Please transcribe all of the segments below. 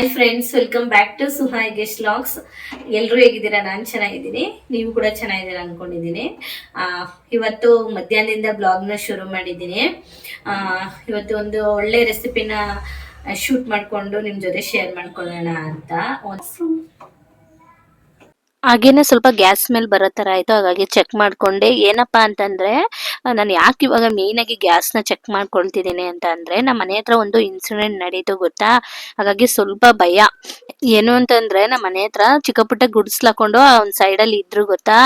Hi friends, welcome back to ಸುಹಾಯ್ guest logs. ಎಲ್ಲರೂ ಹೇಗಿದ್ದೀರಾ? ನಾನು ಚೆನ್ನಾಗಿದ್ದೀನಿ, ನೀವು ಕೂಡ ಚೆನ್ನಾಗಿದ್ದೀರಾ ಅನ್ಕೊಂಡಿದ್ದೀನಿ. ಇವತ್ತು ಮಧ್ಯಾಹ್ನದಿಂದ ಬ್ಲಾಗ್ನ ಶುರು ಮಾಡಿದ್ದೀನಿ. ಇವತ್ತು ಒಂದು ಒಳ್ಳೆ ರೆಸಿಪಿನ ಶೂಟ್ ಮಾಡಿಕೊಂಡು ನಿಮ್ಮ ಜೊತೆ ಶೇರ್ ಮಾಡ್ಕೊಳ್ಳೋಣ ಅಂತ. ಹಾಗೇನೆ ಸ್ವಲ್ಪ ಗ್ಯಾಸ್ ಮೇಲೆ ಬರೋ ತರ ಆಯ್ತು. ಹಾಗಾಗಿ ಚೆಕ್ ಮಾಡ್ಕೊಂಡೆ. ಏನಪ್ಪಾ ಅಂತಂದ್ರೆ, ನಾನು ಯಾಕೆ ಇವಾಗ ಮೇನ್ ಆಗಿ ಗ್ಯಾಸ್ ನ ಚೆಕ್ ಮಾಡ್ಕೊಳ್ತಿದ್ದೀನಿ ಅಂತ ಅಂದ್ರೆ, ನಮ್ಮ ಮನೆ ಹತ್ರ ಒಂದು ಇನ್ಸಿಡೆಂಟ್ ನಡೀತು ಗೊತ್ತಾ. ಹಾಗಾಗಿ ಸ್ವಲ್ಪ ಭಯ. ಏನು ಅಂತಂದ್ರೆ, ನಮ್ಮ ಮನೆ ಹತ್ರ ಚಿಕ್ಕ ಪುಟ್ಟ ಗುಡ್ಸ್ಲಾಕೊಂಡು ಒಂದ್ ಸೈಡ್ ಅಲ್ಲಿ ಇದ್ರು ಗೊತ್ತಾ.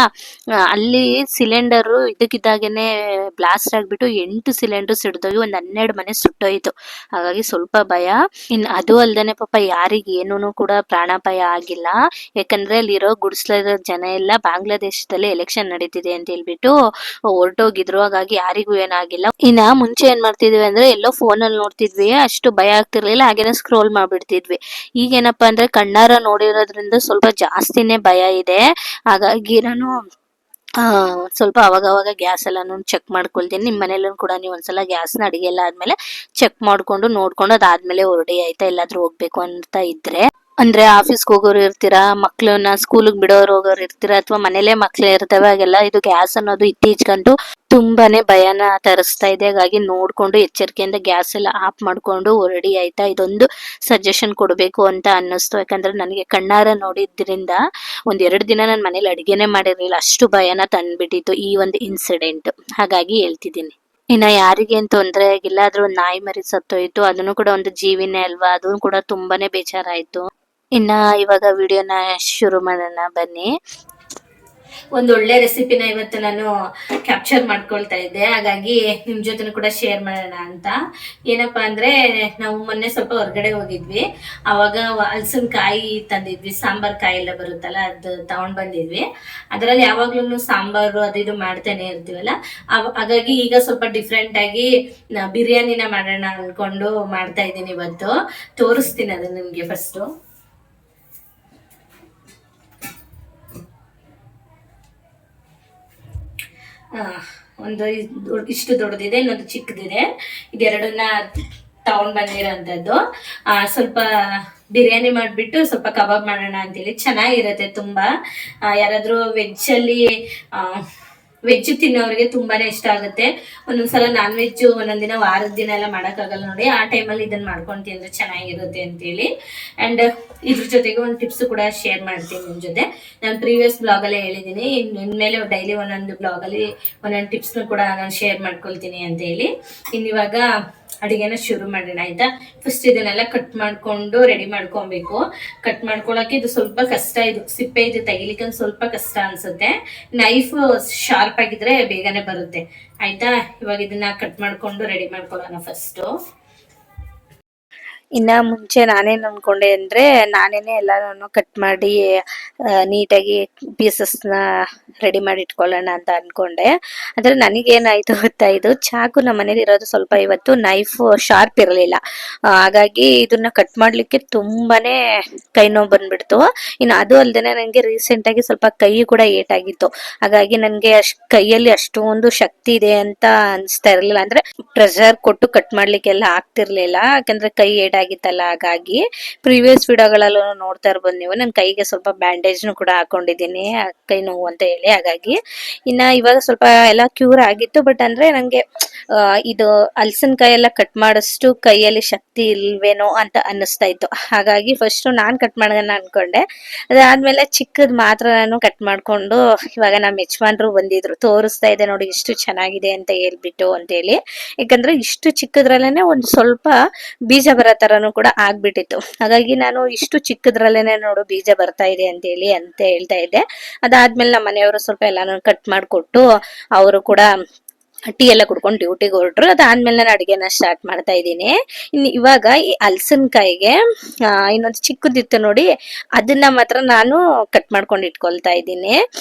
ಅಲ್ಲಿ ಸಿಲಿಂಡರ್ ಇದಕ್ಕಿದ್ದಾಗೇನೆ ಬ್ಲಾಸ್ಟ್ ಆಗ್ಬಿಟ್ಟು 8 ಸಿಲಿಂಡರ್ ಸಿಡ್ದೋಗಿ ಒಂದ್ 12 ಮನೆ ಸುಟ್ಟೋಯ್ತು. ಹಾಗಾಗಿ ಸ್ವಲ್ಪ ಭಯ. ಅದು ಅಲ್ದೇನೆ ಪಾಪ ಯಾರಿಗ ಏನೂನು ಕೂಡ ಪ್ರಾಣಾಪಾಯ ಆಗಿಲ್ಲ. ಯಾಕಂದ್ರೆ ಅಲ್ಲಿರೋ ಜನ ಎಲ್ಲ ಬಾಂಗ್ಲಾದೇಶದಲ್ಲಿ ಎಲೆಕ್ಷನ್ ನಡೀತಿದೆ ಅಂತ ಹೇಳ್ಬಿಟ್ಟು ಹೊರಟೋಗಿದ್ರು. ಹಾಗಾಗಿ ಯಾರಿಗೂ ಏನಾಗಿಲ್ಲ. ಇನ್ನ ಮುಂಚೆ ಏನ್ ಮಾಡ್ತಿದ್ವಿ ಅಂದ್ರೆ, ಎಲ್ಲೋ ಫೋನ್ ಅಲ್ಲಿ ನೋಡ್ತಿದ್ವಿ, ಅಷ್ಟು ಭಯ ಆಗ್ತಿರ್ಲಿಲ್ಲ. ಹಾಗೇನೆ ಸ್ಕ್ರೋಲ್ ಮಾಡ್ಬಿಡ್ತಿದ್ವಿ. ಈಗೇನಪ್ಪಾ ಅಂದ್ರೆ ಕಣ್ಣಾರ ನೋಡಿರೋದ್ರಿಂದ ಸ್ವಲ್ಪ ಜಾಸ್ತಿನೇ ಭಯ ಇದೆ. ಹಾಗಾಗಿ ನಾನು ಸ್ವಲ್ಪ ಅವಾಗ ಗ್ಯಾಸ್ ಎಲ್ಲಾನು ಚೆಕ್ ಮಾಡ್ಕೊಳ್ತೀನಿ. ನಿಮ್ ಮನೇಲೂ ಕೂಡ ನೀವು ಒಂದ್ಸಲ ಗ್ಯಾಸ್ನ ಅಡಿಗೆ ಎಲ್ಲ ಆದ್ಮೇಲೆ ಚೆಕ್ ಮಾಡ್ಕೊಂಡು ನೋಡ್ಕೊಂಡು ಅದಾದ್ಮೇಲೆ ಹೊರಡಿ ಆಯ್ತಾ. ಎಲ್ಲಾದ್ರೂ ಹೋಗ್ಬೇಕು ಅಂತ ಇದ್ರೆ, ಅಂದ್ರೆ ಆಫೀಸ್ಗೆ ಹೋಗೋರು ಇರ್ತೀರಾ, ಮಕ್ಳನ್ನ ಸ್ಕೂಲ್ಗೆ ಬಿಡೋರು ಹೋಗೋರು ಇರ್ತೀರಾ, ಅಥವಾ ಮನೇಲೆ ಮಕ್ಳು ಇರ್ತವೆ. ಹಾಗೆಲ್ಲ ಇದು ಗ್ಯಾಸ್ ಅನ್ನೋದು ಇತ್ತೀಚೆಗಂತೂ ತುಂಬಾನೇ ಭಯನ ತರಿಸ್ತಾ ಇದೆ. ಹಾಗಾಗಿ ನೋಡ್ಕೊಂಡು ಎಚ್ಚರಿಕೆಯಿಂದ ಗ್ಯಾಸ್ ಎಲ್ಲ ಆಫ್ ಮಾಡ್ಕೊಂಡು ಹೊರಡಿ ಆಯ್ತಾ. ಇದೊಂದು ಸಜೆಷನ್ ಕೊಡ್ಬೇಕು ಅಂತ ಅನ್ನಿಸ್ತು. ಯಾಕಂದ್ರೆ ನನಗೆ ಕಣ್ಣಾರ ನೋಡಿದ್ರಿಂದ 1-2 ದಿನ ನನ್ನ ಮನೇಲಿ ಅಡಿಗೆನೆ ಮಾಡಿರ್ಲಿಲ್ಲ. ಅಷ್ಟು ಭಯನ ತಂದ್ಬಿಟ್ಟಿತ್ತು ಈ ಒಂದು ಇನ್ಸಿಡೆಂಟ್. ಹಾಗಾಗಿ ಹೇಳ್ತಿದ್ದೀನಿ. ಇನ್ನ ಯಾರಿಗೇನ್ ತೊಂದ್ರೆ ಆಗಿಲ್ಲ. ಆದ್ರೂ ಒಂದ್ ನಾಯಿ ಮರಿ ಸತ್ತೋಯ್ತು. ಅದನ್ನು ಕೂಡ ಒಂದು ಜೀವಿನೇ ಅಲ್ವಾ, ಅದನ್ನು ಕೂಡ ತುಂಬಾನೇ ಬೇಜಾರಾಯ್ತು. ಇನ್ನ ಇವಾಗ ವಿಡಿಯೋನ ಶುರು ಮಾಡೋಣ ಬನ್ನಿ. ಒಂದು ಒಳ್ಳೆ ರೆಸಿಪಿನ ಇವತ್ತು ನಾನು ಕ್ಯಾಪ್ಚರ್ ಮಾಡ್ಕೊಳ್ತಾ ಇದ್ದೆ. ಹಾಗಾಗಿ ನಿಮ್ ಜೊತೆ ಕೂಡ ಶೇರ್ ಮಾಡೋಣ ಅಂತ. ಏನಪ್ಪಾ ಅಂದ್ರೆ, ನಾವು ಮೊನ್ನೆ ಸ್ವಲ್ಪ ಹೊರಗಡೆ ಹೋಗಿದ್ವಿ. ಅವಾಗ ಹಲಸಿನಕಾಯಿ ತಂದಿದ್ವಿ. ಸಾಂಬಾರ್ ಕಾಯಿ ಎಲ್ಲ ಬರುತ್ತಲ್ಲ, ಅದು ತಗೊಂಡ್ ಬಂದಿದ್ವಿ. ಅದರಲ್ಲಿ ಯಾವಾಗ್ಲೂ ಸಾಂಬಾರು ಅದು ಇದು ಮಾಡ್ತಾನೆ ಇರ್ತೀವಲ್ಲ. ಹಾಗಾಗಿ ಈಗ ಸ್ವಲ್ಪ ಡಿಫ್ರೆಂಟ್ ಆಗಿ ಬಿರಿಯಾನಿನ ಮಾಡೋಣ ಅನ್ಕೊಂಡು ಮಾಡ್ತಾ ಇದ್ದೀನಿ. ಇವತ್ತು ತೋರಿಸ್ತೀನಿ ಅದು ನಿಮ್ಗೆ. ಫಸ್ಟ್ ಒಂದು ಇಷ್ಟು ದೊಡ್ಡದಿದೆ, ಇನ್ನೊಂದು ಚಿಕ್ಕದಿದೆ. ಇದೆರಡನ್ನ ತಗೊಂಡ್ ಬಂದಿರೋಂಥದ್ದು. ಸ್ವಲ್ಪ ಬಿರಿಯಾನಿ ಮಾಡಿಬಿಟ್ಟು ಸ್ವಲ್ಪ ಕಬಾಬ್ ಮಾಡೋಣ ಅಂತೇಳಿ. ಚೆನ್ನಾಗಿರುತ್ತೆ ತುಂಬಾ. ಯಾರಾದ್ರೂ ವೆಜ್ ತಿನ್ನೋರಿಗೆ ತುಂಬಾನೇ ಇಷ್ಟ ಆಗುತ್ತೆ. ಒಂದೊಂದ್ಸಲ ನಾನ್ ವೆಜ್ ಒಂದೊಂದಿನ ವಾರದ ದಿನ ಎಲ್ಲ ಮಾಡೋಕ್ಕಾಗಲ್ಲ ನೋಡಿ. ಆ ಟೈಮಲ್ಲಿ ಇದನ್ನ ಮಾಡ್ಕೊಂಡು ತಿಂದ್ರೆ ಚೆನ್ನಾಗಿರುತ್ತೆ ಅಂತೇಳಿ. ಅಂಡ್ ಇದ್ರ ಜೊತೆಗೆ ಒಂದು ಟಿಪ್ಸ್ ಕೂಡ ಶೇರ್ ಮಾಡ್ತೀನಿ ನಿಮ್ ಜೊತೆ. ನಾನು ಪ್ರೀವಿಯಸ್ ಬ್ಲಾಗ್ ಅಲ್ಲೇ ಹೇಳಿದ್ದೀನಿ, ಇನ್ಮೇಲೆ ಡೈಲಿ ಒಂದೊಂದು ಬ್ಲಾಗ್ ಅಲ್ಲಿ ಒಂದೊಂದು ಟಿಪ್ಸ್ ಕೂಡ ನಾನು ಶೇರ್ ಮಾಡ್ಕೊಳ್ತೀನಿ ಅಂತ ಹೇಳಿ. ಇನ್ನಿವಾಗ ಅಡಿಗೆನ ಶುರು ಮಾಡೋಣ ಆಯ್ತಾ. ಫಸ್ಟ್ ಇದನ್ನೆಲ್ಲ ಕಟ್ ಮಾಡ್ಕೊಂಡು ರೆಡಿ ಮಾಡ್ಕೊಬೇಕು. ಕಟ್ ಮಾಡ್ಕೊಳಕ್ಕೆ ಇದು ಸ್ವಲ್ಪ ಕಷ್ಟ. ಇದು ಸಿಪ್ಪೆ ಇದು ತೆಗಿಲಿಕ್ಕೆ ಸ್ವಲ್ಪ ಕಷ್ಟ ಅನ್ಸುತ್ತೆ. ನೈಫ್ ಶಾರ್ಪ್ ಆಗಿದ್ರೆ ಬೇಗನೆ ಬರುತ್ತೆ ಆಯ್ತಾ. ಇವಾಗ ಇದನ್ನ ಕಟ್ ಮಾಡ್ಕೊಂಡು ರೆಡಿ ಮಾಡ್ಕೊಳ್ಳೋಣ ಫಸ್ಟ್. ಇನ್ನ ಮುಂಚೆ ನಾನೇನ್ ಅನ್ಕೊಂಡೆ ಅಂದ್ರೆ, ನಾನೇನೆ ಎಲ್ಲಾನು ಕಟ್ ಮಾಡಿ ನೀಟಾಗಿ ಪೀಸಸ್ನ ರೆಡಿ ಮಾಡಿ ಇಟ್ಕೊಳ್ಳೋಣ ಅಂತ ಅನ್ಕೊಂಡೆ. ಆದ್ರೆ ನನಗೇನಾಯ್ತು ಗೊತ್ತಾ, ಇದು ಚಾಕು ನಮ್ಮ ಮನೇಲಿ ಇರೋದು ಸ್ವಲ್ಪ ಇವತ್ತು ನೈಫ್ ಶಾರ್ಪ್ ಇರಲಿಲ್ಲ. ಹಾಗಾಗಿ ಇದನ್ನ ಕಟ್ ಮಾಡ್ಲಿಕ್ಕೆ ತುಂಬಾನೇ ಕೈ ನೋವು ಬಂದ್ಬಿಡ್ತು. ಇನ್ನು ಅದು ಅಲ್ದೇನೆ ನಂಗೆ ರೀಸೆಂಟ್ ಆಗಿ ಸ್ವಲ್ಪ ಕೈ ಕೂಡ ಏಟಾಗಿತ್ತು. ಹಾಗಾಗಿ ನನ್ಗೆ ಕೈಯಲ್ಲಿ ಅಷ್ಟೊಂದು ಶಕ್ತಿ ಇದೆ ಅಂತ ಅನ್ಸ್ತಾ ಇರ್ಲಿಲ್ಲ. ಅಂದ್ರೆ ಪ್ರೆಷರ್ ಕೊಟ್ಟು ಕಟ್ ಮಾಡ್ಲಿಕ್ಕೆಲ್ಲ ಆಗ್ತಿರ್ಲಿಲ್ಲ, ಯಾಕಂದ್ರೆ ಕೈ ಏಟಾಗಿತ್ತಲ್ಲ. ಹಾಗಾಗಿ ಪ್ರೀವಿಯಸ್ ವಿಡಿಯೋಗಳಲ್ಲೂ ನೋಡ್ತಾ ಇರ್ಬೋದು ನೀವು, ನನ್ನ ಕೈಗೆ ಸ್ವಲ್ಪ ಬ್ಯಾಂಡೇಜ್ನು ಕೂಡ ಹಾಕೊಂಡಿದ್ದೀನಿ, ಕೈ ನೋವು ಅಂತ ಹೇಳಿ. ಹಾಗಾಗಿ ಇನ್ನ ಇವಾಗ ಸ್ವಲ್ಪ ಎಲ್ಲ ಕ್ಯೂರ್ ಆಗಿತ್ತು. ಬಟ್ ಅಂದ್ರೆ ನಂಗೆ ಇದು ಹಲಸಿನಕಾಯಿ ಎಲ್ಲ ಕಟ್ ಮಾಡಷ್ಟು ಕೈಯಲ್ಲಿ ಶಕ್ತಿ ಇಲ್ವೇನೋ ಅಂತ ಅನ್ನಿಸ್ತಾ ಇತ್ತು. ಹಾಗಾಗಿ ಫಸ್ಟ್ ನಾನ್ ಕಟ್ ಮಾಡೋಣ ಅನ್ಕೊಂಡೆ. ಅದಾದ್ಮೇಲೆ ಚಿಕ್ಕದ್ ಮಾತ್ರ ನಾನು ಕಟ್ ಮಾಡ್ಕೊಂಡು, ಇವಾಗ ನಮ್ಮ ಯಜಮಾನ್ರು ಬಂದಿದ್ರು, ತೋರಿಸ್ತಾ ಇದೆ ನೋಡಿ ಇಷ್ಟು ಚೆನ್ನಾಗಿದೆ ಅಂತ ಹೇಳ್ಬಿಟ್ಟು ಅಂತ ಹೇಳಿ. ಯಾಕಂದ್ರೆ ಇಷ್ಟು ಚಿಕ್ಕದ್ರಲ್ಲೇನೆ ಒಂದು ಸ್ವಲ್ಪ ಬೀಜ ಬರೋ ತರನು ಕೂಡ ಆಗ್ಬಿಟ್ಟಿತ್ತು. ಹಾಗಾಗಿ ನಾನು ಇಷ್ಟು ಚಿಕ್ಕದ್ರಲ್ಲೇನೆ ನೋಡು ಬೀಜ ಬರ್ತಾ ಇದೆ ಅಂತ ಹೇಳ್ತಾ ಇದ್ದೆ. ಅದಾದ್ಮೇಲೆ ನಮ್ಮ ಮನೆಯವರು ಸ್ವಲ್ಪ ಎಲ್ಲಾನು ಕಟ್ ಮಾಡ್ಕೊಟ್ಟು, ಅವರು ಕೂಡ ಟೀ ಎಲ್ಲ ಕುಡ್ಕೊಂಡು ಡ್ಯೂಟಿಗೆ ಹೊರಟ್ರು. ಅದಾದ್ಮೇಲೆ ನಾನು ಅಡಿಗೆನ ಸ್ಟಾರ್ಟ್ ಮಾಡ್ತಾ ಇದ್ದೀನಿ. ಇವಾಗ ಈ ಹಲಸಿನಕಾಯಿಗೆ ಇನ್ನೊಂದು ಚಿಕ್ಕದಿತ್ತು ನೋಡಿ, ಅದನ್ನ ಮಾತ್ರ ನಾನು ಕಟ್ ಮಾಡ್ಕೊಂಡು ಇಟ್ಕೊಳ್ತಾ ಇದ್ದೀನಿ.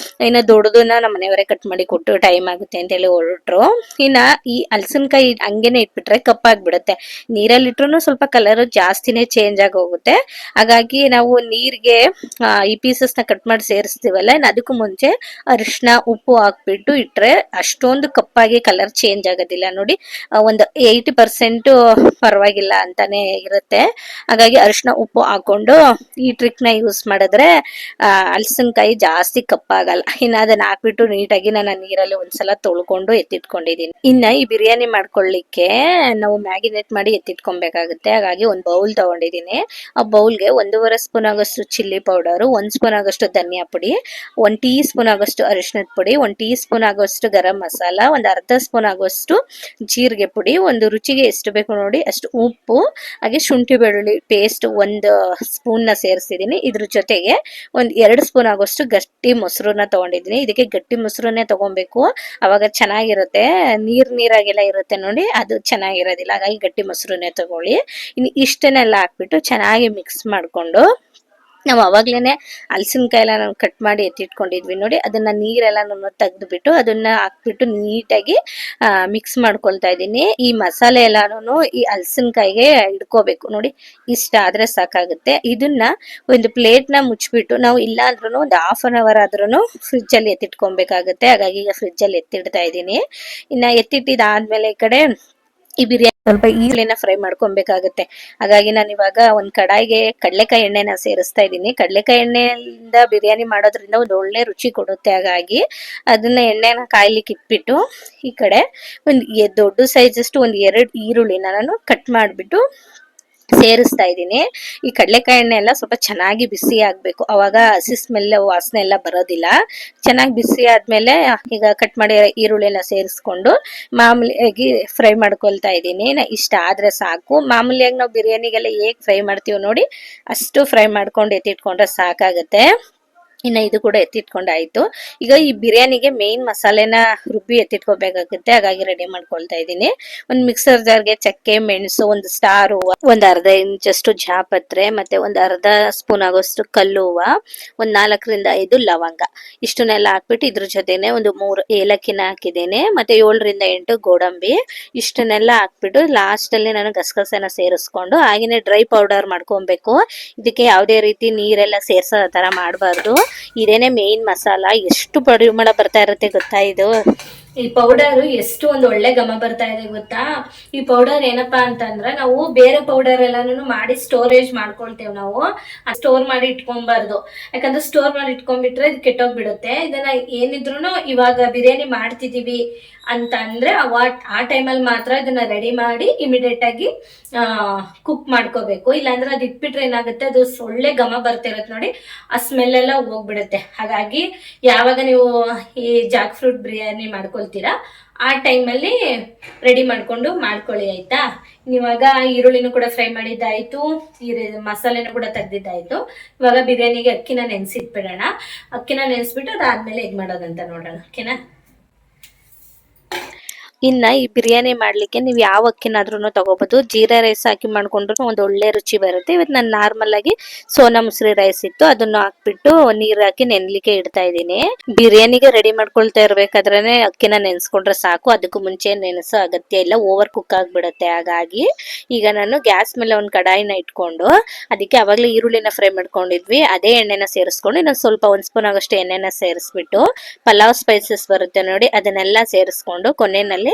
ಇನ್ನು ದೊಡ್ಡದನ್ನ ನಮ್ಮ ಮನೆಯವರೇ ಕಟ್ ಮಾಡಿ ಕೊಟ್ಟು ಟೈಮ್ ಆಗುತ್ತೆ ಅಂತ ಹೇಳಿ ಹೊರಟ್ರು. ಇನ್ನ ಈ ಹಲಸಿನಕಾಯಿ ಹಂಗೇನೆ ಇಟ್ಬಿಟ್ರೆ ಕಪ್ಪಾಗ್ಬಿಡುತ್ತೆ. ನೀರಲ್ಲಿ ಇಟ್ರು ಸ್ವಲ್ಪ ಕಲರ್ ಜಾಸ್ತಿನೇ ಚೇಂಜ್ ಆಗಿ ಹೋಗುತ್ತೆ. ಹಾಗಾಗಿ ನಾವು ನೀರಿಗೆ ಈ ಪೀಸಸ್ ನ ಕಟ್ ಮಾಡಿ ಸೇರಿಸ್ತೀವಲ್ಲ, ಇನ್ನು ಅದಕ್ಕೂ ಮುಂಚೆ ಅರಿಶಿನ ಉಪ್ಪು ಹಾಕ್ಬಿಟ್ಟು ಇಟ್ರೆ ಅಷ್ಟೊಂದು ಕಪ್ಪಾಗಿ ಕಲರ್ ಚೇಂಜ್ ಆಗೋದಿಲ್ಲ ನೋಡಿ. ಒಂದು 80% ಪರವಾಗಿಲ್ಲ ಅಂತಾನೆ ಇರುತ್ತೆ. ಹಾಗಾಗಿ ಅರಿಶಿನ ಉಪ್ಪು ಹಾಕೊಂಡು ಈ ಟ್ರಿಕ್ ನ ಯೂಸ್ ಮಾಡಿದ್ರೆ ಹಲಸಿನಕಾಯಿ ಜಾಸ್ತಿ ಕಪ್ಪಾಗಲ್ಲ. ಇನ್ನು ಅದನ್ನ ಹಾಕ್ಬಿಟ್ಟು ನೀಟಾಗಿ ನಾನು ನೀರಲ್ಲಿ ಒಂದ್ಸಲ ತೊಳ್ಕೊಂಡು ಎತ್ತಿಟ್ಕೊಂಡಿದೀನಿ. ಇನ್ನ ಈ ಬಿರಿಯಾನಿ ಮಾಡ್ಕೊಳ್ಳಿಕ್ಕೆ ನಾವು ಮ್ಯಾಗಿನೇಟ್ ಮಾಡಿ ಎತ್ತಿಟ್ಕೊಬೇಕಾಗುತ್ತೆ. ಹಾಗಾಗಿ ಒಂದು ಬೌಲ್ ತಗೊಂಡಿದೀನಿ. ಆ ಬೌಲ್ಗೆ 1.5 ಸ್ಪೂನ್ ಆಗಷ್ಟು ಚಿಲ್ಲಿ ಪೌಡರ್, 1 ಸ್ಪೂನ್ ಆಗಷ್ಟು ಧನಿಯಾ ಪುಡಿ, 1 ಟೀ ಸ್ಪೂನ್ ಆಗಷ್ಟು ಅರಿಶಿನದ ಪುಡಿ, 1 ಟೀ ಸ್ಪೂನ್ ಆಗುವಷ್ಟು ಗರಂ ಮಸಾಲ, ಒಂದು ಅರ್ಧ ಸ್ಪೂನ್ ಆಗುವಷ್ಟು ಜೀರಿಗೆ ಪುಡಿ, ಒಂದು ರುಚಿಗೆ ಎಷ್ಟು ಬೇಕು ನೋಡಿ ಅಷ್ಟು ಉಪ್ಪು, ಹಾಗೆ ಶುಂಠಿ ಬೆಳ್ಳುಳ್ಳಿ ಪೇಸ್ಟ್ 1 ಸ್ಪೂನ್ ನ ಸೇರಿಸಿದೀನಿ. ಇದ್ರ ಜೊತೆಗೆ 2 ಸ್ಪೂನ್ ಆಗುವಷ್ಟು ಗಟ್ಟಿ ಮೊಸರನ್ನ ತಗೊಂಡಿದೀನಿ. ಇದಕ್ಕೆ ಗಟ್ಟಿ ಮೊಸರನ್ನೇ ತಗೊಬೇಕು, ಅವಾಗ ಚೆನ್ನಾಗಿರುತ್ತೆ. ನೀರಾಗೆಲ್ಲ ಇರುತ್ತೆ ನೋಡಿ, ಅದು ಚೆನ್ನಾಗಿರೋದಿಲ್ಲ. ಹಾಗಾಗಿ ಗಟ್ಟಿ ಮೊಸರನ್ನೇ ತಗೊಳ್ಳಿ. ಇನ್ನು ಇಷ್ಟನ್ನೆಲ್ಲ ಹಾಕ್ಬಿಟ್ಟು ಚೆನ್ನಾಗಿ ಮಿಕ್ಸ್ ಮಾಡ್ಕೊಂಡು ನಾವು ಅವಾಗ್ಲೇನೆ ಹಲಸಿನಕಾಯಿ ಎಲ್ಲ ನಾವು ಕಟ್ ಮಾಡಿ ಎತ್ತಿಟ್ಕೊಂಡಿದ್ವಿ ನೋಡಿ, ಅದನ್ನ ನೀರೆಲ್ಲ ತೆಗೆದ್ಬಿಟ್ಟು ಅದನ್ನ ಹಾಕ್ಬಿಟ್ಟು ನೀಟಾಗಿ ಮಿಕ್ಸ್ ಮಾಡ್ಕೊಳ್ತಾ ಇದ್ದೀನಿ. ಈ ಮಸಾಲೆ ಎಲ್ಲಾನು ಈ ಹಲಸಿನಕಾಯಿಗೆ ಇಡ್ಕೋಬೇಕು ನೋಡಿ, ಇಷ್ಟ ಆದ್ರೆ ಸಾಕಾಗುತ್ತೆ. ಇದನ್ನ ಒಂದು ಪ್ಲೇಟ್ ನ ಮುಚ್ಚಿಬಿಟ್ಟು ನಾವು ಇಲ್ಲ ಅಂದ್ರೂ ಒಂದು ½ ಆದ್ರೂ ಫ್ರಿಜ್ ಅಲ್ಲಿ ಎತ್ತಿಟ್ಕೊಬೇಕಾಗುತ್ತೆ. ಹಾಗಾಗಿ ಈಗ ಫ್ರಿಜ್ ಅಲ್ಲಿ ಎತ್ತಿಡ್ತಾ ಇದ್ದೀನಿ. ಇನ್ನ ಎತ್ತಿಟ್ಟಿದಾದ್ಮೇಲೆ ಈ ಕಡೆ ಈ ಬಿರಿಯಾನಿ ಸ್ವಲ್ಪ ಈರುಳ್ಳಿನ ಫ್ರೈ ಮಾಡ್ಕೊಬೇಕಾಗುತ್ತೆ. ಹಾಗಾಗಿ ನಾನು ಇವಾಗ ಒಂದ್ ಕಡಾಯಿಗೆ ಕಡಲೆಕಾಯಿ ಎಣ್ಣೆನ ಸೇರಿಸ್ತಾ ಇದ್ದೀನಿ. ಕಡಲೆಕಾಯಿ ಎಣ್ಣೆಯಿಂದ ಬಿರಿಯಾನಿ ಮಾಡೋದ್ರಿಂದ ಒಂದು ಒಳ್ಳೆ ರುಚಿ ಕೊಡುತ್ತೆ. ಹಾಗಾಗಿ ಅದನ್ನ ಎಣ್ಣೆನ ಕಾಯ್ಲಿಕ್ಕೆ ಇಟ್ಬಿಟ್ಟು ಈ ಕಡೆ ಒಂದು ದೊಡ್ಡ ಸೈಜ್ ಅಷ್ಟು 2 ಈರುಳ್ಳಿನ ನಾನು ಕಟ್ ಮಾಡ್ಬಿಟ್ಟು ಸೇರಿಸ್ತಾ ಇದ್ದೀನಿ. ಈ ಕಡಲೆಕಾಯಿ ಎಣ್ಣೆ ಎಲ್ಲ ಸ್ವಲ್ಪ ಚೆನ್ನಾಗಿ ಬಿಸಿ ಆಗ್ಬೇಕು, ಅವಾಗ ಹಸಿ ಸ್ಮೆಲ್ ವಾಸನೆ ಎಲ್ಲ ಬರೋದಿಲ್ಲ. ಚೆನ್ನಾಗಿ ಬಿಸಿ ಆದ್ಮೇಲೆ ಈಗ ಕಟ್ ಮಾಡಿ ಈರುಳ್ಳಿನ ಸೇರಿಸ್ಕೊಂಡು ಮಾಮೂಲಿಯಾಗಿ ಫ್ರೈ ಮಾಡ್ಕೊಳ್ತಾ ಇದ್ದೀನಿ. ಇಷ್ಟ ಆದ್ರೆ ಸಾಕು. ಮಾಮೂಲಿಯಾಗಿ ನಾವು ಬಿರಿಯಾನಿಗೆಲ್ಲ ಹೇಗ್ ಫ್ರೈ ಮಾಡ್ತೀವಿ ನೋಡಿ ಅಷ್ಟು ಫ್ರೈ ಮಾಡ್ಕೊಂಡು ಎತ್ತಿಟ್ಕೊಂಡ್ರೆ ಸಾಕಾಗತ್ತೆ. ಇನ್ನು ಇದು ಕೂಡ ಎತ್ತಿಟ್ಕೊಂಡಾಯ್ತು. ಈಗ ಈ ಬಿರಿಯಾನಿಗೆ ಮೇನ್ ಮಸಾಲೆನ ರುಬ್ಬಿ ಎತ್ತಿಟ್ಕೋಬೇಕಾಗುತ್ತೆ. ಹಾಗಾಗಿ ರೆಡಿ ಮಾಡ್ಕೊಳ್ತಾ ಇದ್ದೀನಿ. ಒಂದು ಮಿಕ್ಸರ್ ಜಾರ್ಗೆ ಚಕ್ಕೆ, ಮೆಣಸು, ಒಂದು ಸ್ಟಾರ್ ಹೂವು, ಒಂದು ಅರ್ಧ ಇಂಚಷ್ಟು ಜಾಪತ್ರೆ, ಮತ್ತೆ ಒಂದು ಅರ್ಧ ಸ್ಪೂನ್ ಆಗೋಷ್ಟು ಕಲ್ಲು ಹೂವು, ಒಂದು 4ರಿಂದ 5 ಲವಂಗ, ಇಷ್ಟನ್ನೆಲ್ಲ ಹಾಕ್ಬಿಟ್ಟು ಇದ್ರ ಜೊತೆನೆ ಒಂದು 3 ಏಲಕ್ಕಿನ ಹಾಕಿದ್ದೇನೆ, ಮತ್ತೆ 7ರಿಂದ 8 ಗೋಡಂಬಿ, ಇಷ್ಟನ್ನೆಲ್ಲ ಹಾಕ್ಬಿಟ್ಟು ಲಾಸ್ಟ್ ಅಲ್ಲಿ ನಾನು ಗಸಗಸೆನ ಸೇರಿಸ್ಕೊಂಡು ಹಾಗೇನೆ ಡ್ರೈ ಪೌಡರ್ ಮಾಡ್ಕೊಬೇಕು. ಇದಕ್ಕೆ ಯಾವುದೇ ರೀತಿ ನೀರೆಲ್ಲ ಸೇರ್ಸೋ ತರ ಮಾಡಬಾರ್ದು. ಇದೇನೆ ಮೇನ್ ಮಸಾಲ. ಎಷ್ಟು ಪರಿಮಳ ಬರ್ತಾ ಇರುತ್ತೆ ಗೊತ್ತಾ ಇದು. ಈ ಪೌಡರ್ ಎಷ್ಟು ಒಂದು ಒಳ್ಳೆ ಘಮ ಬರ್ತಾ ಇದೆ ಗೊತ್ತಾ. ಈ ಪೌಡರ್ ಏನಪ್ಪಾ ಅಂತಂದ್ರೆ ನಾವು ಬೇರೆ ಪೌಡರ್ ಎಲ್ಲಾನು ಮಾಡಿ ಸ್ಟೋರೇಜ್ ಮಾಡ್ಕೊಳ್ತೇವೆ. ನಾವು ಸ್ಟೋರ್ ಮಾಡಿ ಇಟ್ಕೊಬಾರ್ದು, ಯಾಕಂದ್ರೆ ಸ್ಟೋರ್ ಮಾಡಿ ಇಟ್ಕೊಂಡ್ಬಿಟ್ರೆ ಇದು ಕೆಟ್ಟೋಗ್ಬಿಡುತ್ತೆ. ಇದನ್ನ ಏನಿದ್ರು ಇವಾಗ ಬಿರಿಯಾನಿ ಮಾಡ್ತಿದೀವಿ ಅಂತ ಅಂದ್ರೆ ಆ ಟೈಮಲ್ಲಿ ಮಾತ್ರ ಇದನ್ನ ರೆಡಿ ಮಾಡಿ ಇಮಿಡಿಯೇಟ್ ಆಗಿ ಕುಕ್ ಮಾಡ್ಕೋಬೇಕು. ಇಲ್ಲಾಂದ್ರೆ ಅದು ಇಟ್ಬಿಟ್ರೆ ಏನಾಗುತ್ತೆ, ಅದು ಒಳ್ಳೆ ಘಮ ಬರ್ತಿರತ್ತೆ ನೋಡಿ, ಆ ಸ್ಮೆಲ್ ಎಲ್ಲ ಹೋಗ್ಬಿಡುತ್ತೆ. ಹಾಗಾಗಿ ಯಾವಾಗ ನೀವು ಈ ಜಾಕ್ ಫ್ರೂಟ್ ಬಿರಿಯಾನಿ ಮಾಡ್ಕೊಳ್ತೀರಾ ಆ ಟೈಮಲ್ಲಿ ರೆಡಿ ಮಾಡ್ಕೊಂಡು ಮಾಡ್ಕೊಳ್ಳಿ, ಆಯ್ತಾ. ಇವಾಗ ಈರುಳ್ಳಿನೂ ಕೂಡ ಫ್ರೈ ಮಾಡಿದ್ದಾಯ್ತು, ಈ ಮಸಾಲೆನೂ ಕೂಡ ತೆಗ್ದಿದ್ದಾಯ್ತು. ಇವಾಗ ಬಿರಿಯಾನಿಗೆ ಅಕ್ಕಿನ ನೆನೆಸಿಟ್ಬಿಡೋಣ. ಅಕ್ಕಿನ ನೆನೆಸ್ಬಿಟ್ಟು ಅದಾದ್ಮೇಲೆ ಇದು ಮಾಡೋದಂತ ನೋಡೋಣ, ಓಕೆನಾ. ಇನ್ನ ಈ ಬಿರಿಯಾನಿ ಮಾಡ್ಲಿಕ್ಕೆ ನೀವು ಯಾವ ಅಕ್ಕಿನಾದ್ರೂ ತಗೋಬಹುದು. ಜೀರಾ ರೈಸ್ ಹಾಕಿ ಮಾಡ್ಕೊಂಡ್ರು ಒಂದು ಒಳ್ಳೆ ರುಚಿ ಬರುತ್ತೆ. ಇವತ್ತು ನಾನು ನಾರ್ಮಲ್ ಆಗಿ ಸೋನಾ ಮಸೂರಿ ರೈಸ್ ಇತ್ತು, ಅದನ್ನು ಹಾಕ್ಬಿಟ್ಟು ನೀರ್ ಹಾಕಿ ನೆನ್ಲಿಕ್ಕೆ ಇಡ್ತಾ ಇದ್ದೀನಿ. ಬಿರಿಯಾನಿಗೆ ರೆಡಿ ಮಾಡ್ಕೊಳ್ತಾ ಇರ್ಬೇಕಾದ್ರೆ ಅಕ್ಕಿನ ನೆನ್ಸ್ಕೊಂಡ್ರೆ ಸಾಕು, ಅದಕ್ಕೂ ಮುಂಚೆ ನೆನೆಸೋ ಅಗತ್ಯ ಇಲ್ಲ, ಓವರ್ ಕುಕ್ ಆಗ್ಬಿಡತ್ತೆ. ಹಾಗಾಗಿ ಈಗ ನಾನು ಗ್ಯಾಸ್ ಮೇಲೆ ಒಂದು ಕಡಾಯಿನ ಇಟ್ಕೊಂಡು ಅದಕ್ಕೆ ಅವಾಗಲೇ ಈರುಳ್ಳಿನ ಫ್ರೈ ಮಾಡ್ಕೊಂಡಿದ್ವಿ, ಅದೇ ಎಣ್ಣೆನ ಸೇರಿಸ್ಕೊಂಡು ಇನ್ನೊಂದು ಸ್ವಲ್ಪ 1 ಸ್ಪೂನ್ ಆಗಷ್ಟು ಎಣ್ಣೆನ ಸೇರಿಸ್ಬಿಟ್ಟು ಪಲಾವ್ ಸ್ಪೈಸಸ್ ಬರುತ್ತೆ ನೋಡಿ ಅದನ್ನೆಲ್ಲ ಸೇರಿಸ್ಕೊಂಡು ಕೊನೆಯಲ್ಲಿ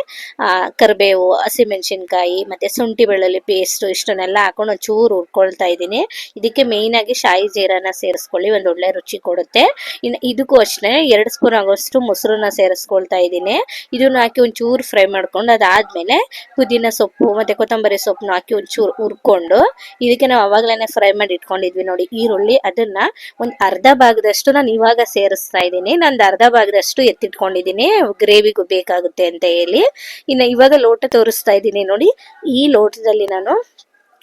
ಕರಿಬೇವು, ಹಸಿಮೆಣಸಿನ್ಕಾಯಿ, ಮತ್ತೆ ಶುಂಠಿ ಬೆಳ್ಳುಳ್ಳಿ ಪೇಸ್ಟ್ ಇಷ್ಟನ್ನೆಲ್ಲ ಹಾಕೊಂಡು ಒಂಚೂರು ಹುರ್ಕೊಳ್ತಾ ಇದ್ದೀನಿ. ಇದಕ್ಕೆ ಮೇಯ್ನ್ ಆಗಿ ಶಾಯಿ ಜೀರಾನ ಸೇರಿಸ್ಕೊಳ್ಳಿ, ಒಂದು ಒಳ್ಳೆ ರುಚಿ ಕೊಡುತ್ತೆ. ಇನ್ನು ಇದಕ್ಕೂ ಅಷ್ಟೇ 2 ಸ್ಪೂನ್ ಆಗೋಷ್ಟು ಮೊಸರನ್ನ ಸೇರಿಸ್ಕೊಳ್ತಾ ಇದ್ದೀನಿ. ಇದನ್ನ ಹಾಕಿ ಒಂಚೂರು ಫ್ರೈ ಮಾಡ್ಕೊಂಡು ಅದಾದ್ಮೇಲೆ ಪುದೀನ ಸೊಪ್ಪು ಮತ್ತೆ ಕೊತ್ತಂಬರಿ ಸೊಪ್ಪನ್ನ ಹಾಕಿ ಒಂಚೂರು ಹುರ್ಕೊಂಡು ಇದಕ್ಕೆ ನಾವು ಅವಾಗ್ಲೇನೆ ಫ್ರೈ ಮಾಡಿ ಇಟ್ಕೊಂಡಿದ್ವಿ ನೋಡಿ ಈರುಳ್ಳಿ, ಅದನ್ನ ಒಂದು ಅರ್ಧ ಭಾಗದಷ್ಟು ನಾನು ಇವಾಗ ಸೇರಿಸ್ತಾ ಇದ್ದೀನಿ. ನಂದು ಅರ್ಧ ಭಾಗದಷ್ಟು ಎತ್ತಿಟ್ಕೊಂಡಿದ್ದೀನಿ, ಗ್ರೇವಿಗೂ ಬೇಕಾಗುತ್ತೆ ಅಂತ ಹೇಳಿ. ಇನ್ನು ಇವಾಗ ಲೋಟ ತೋರಿಸ್ತಾ ಇದ್ದೀನಿ ನೋಡಿ, ಈ ಲೋಟದಲ್ಲಿ ನಾನು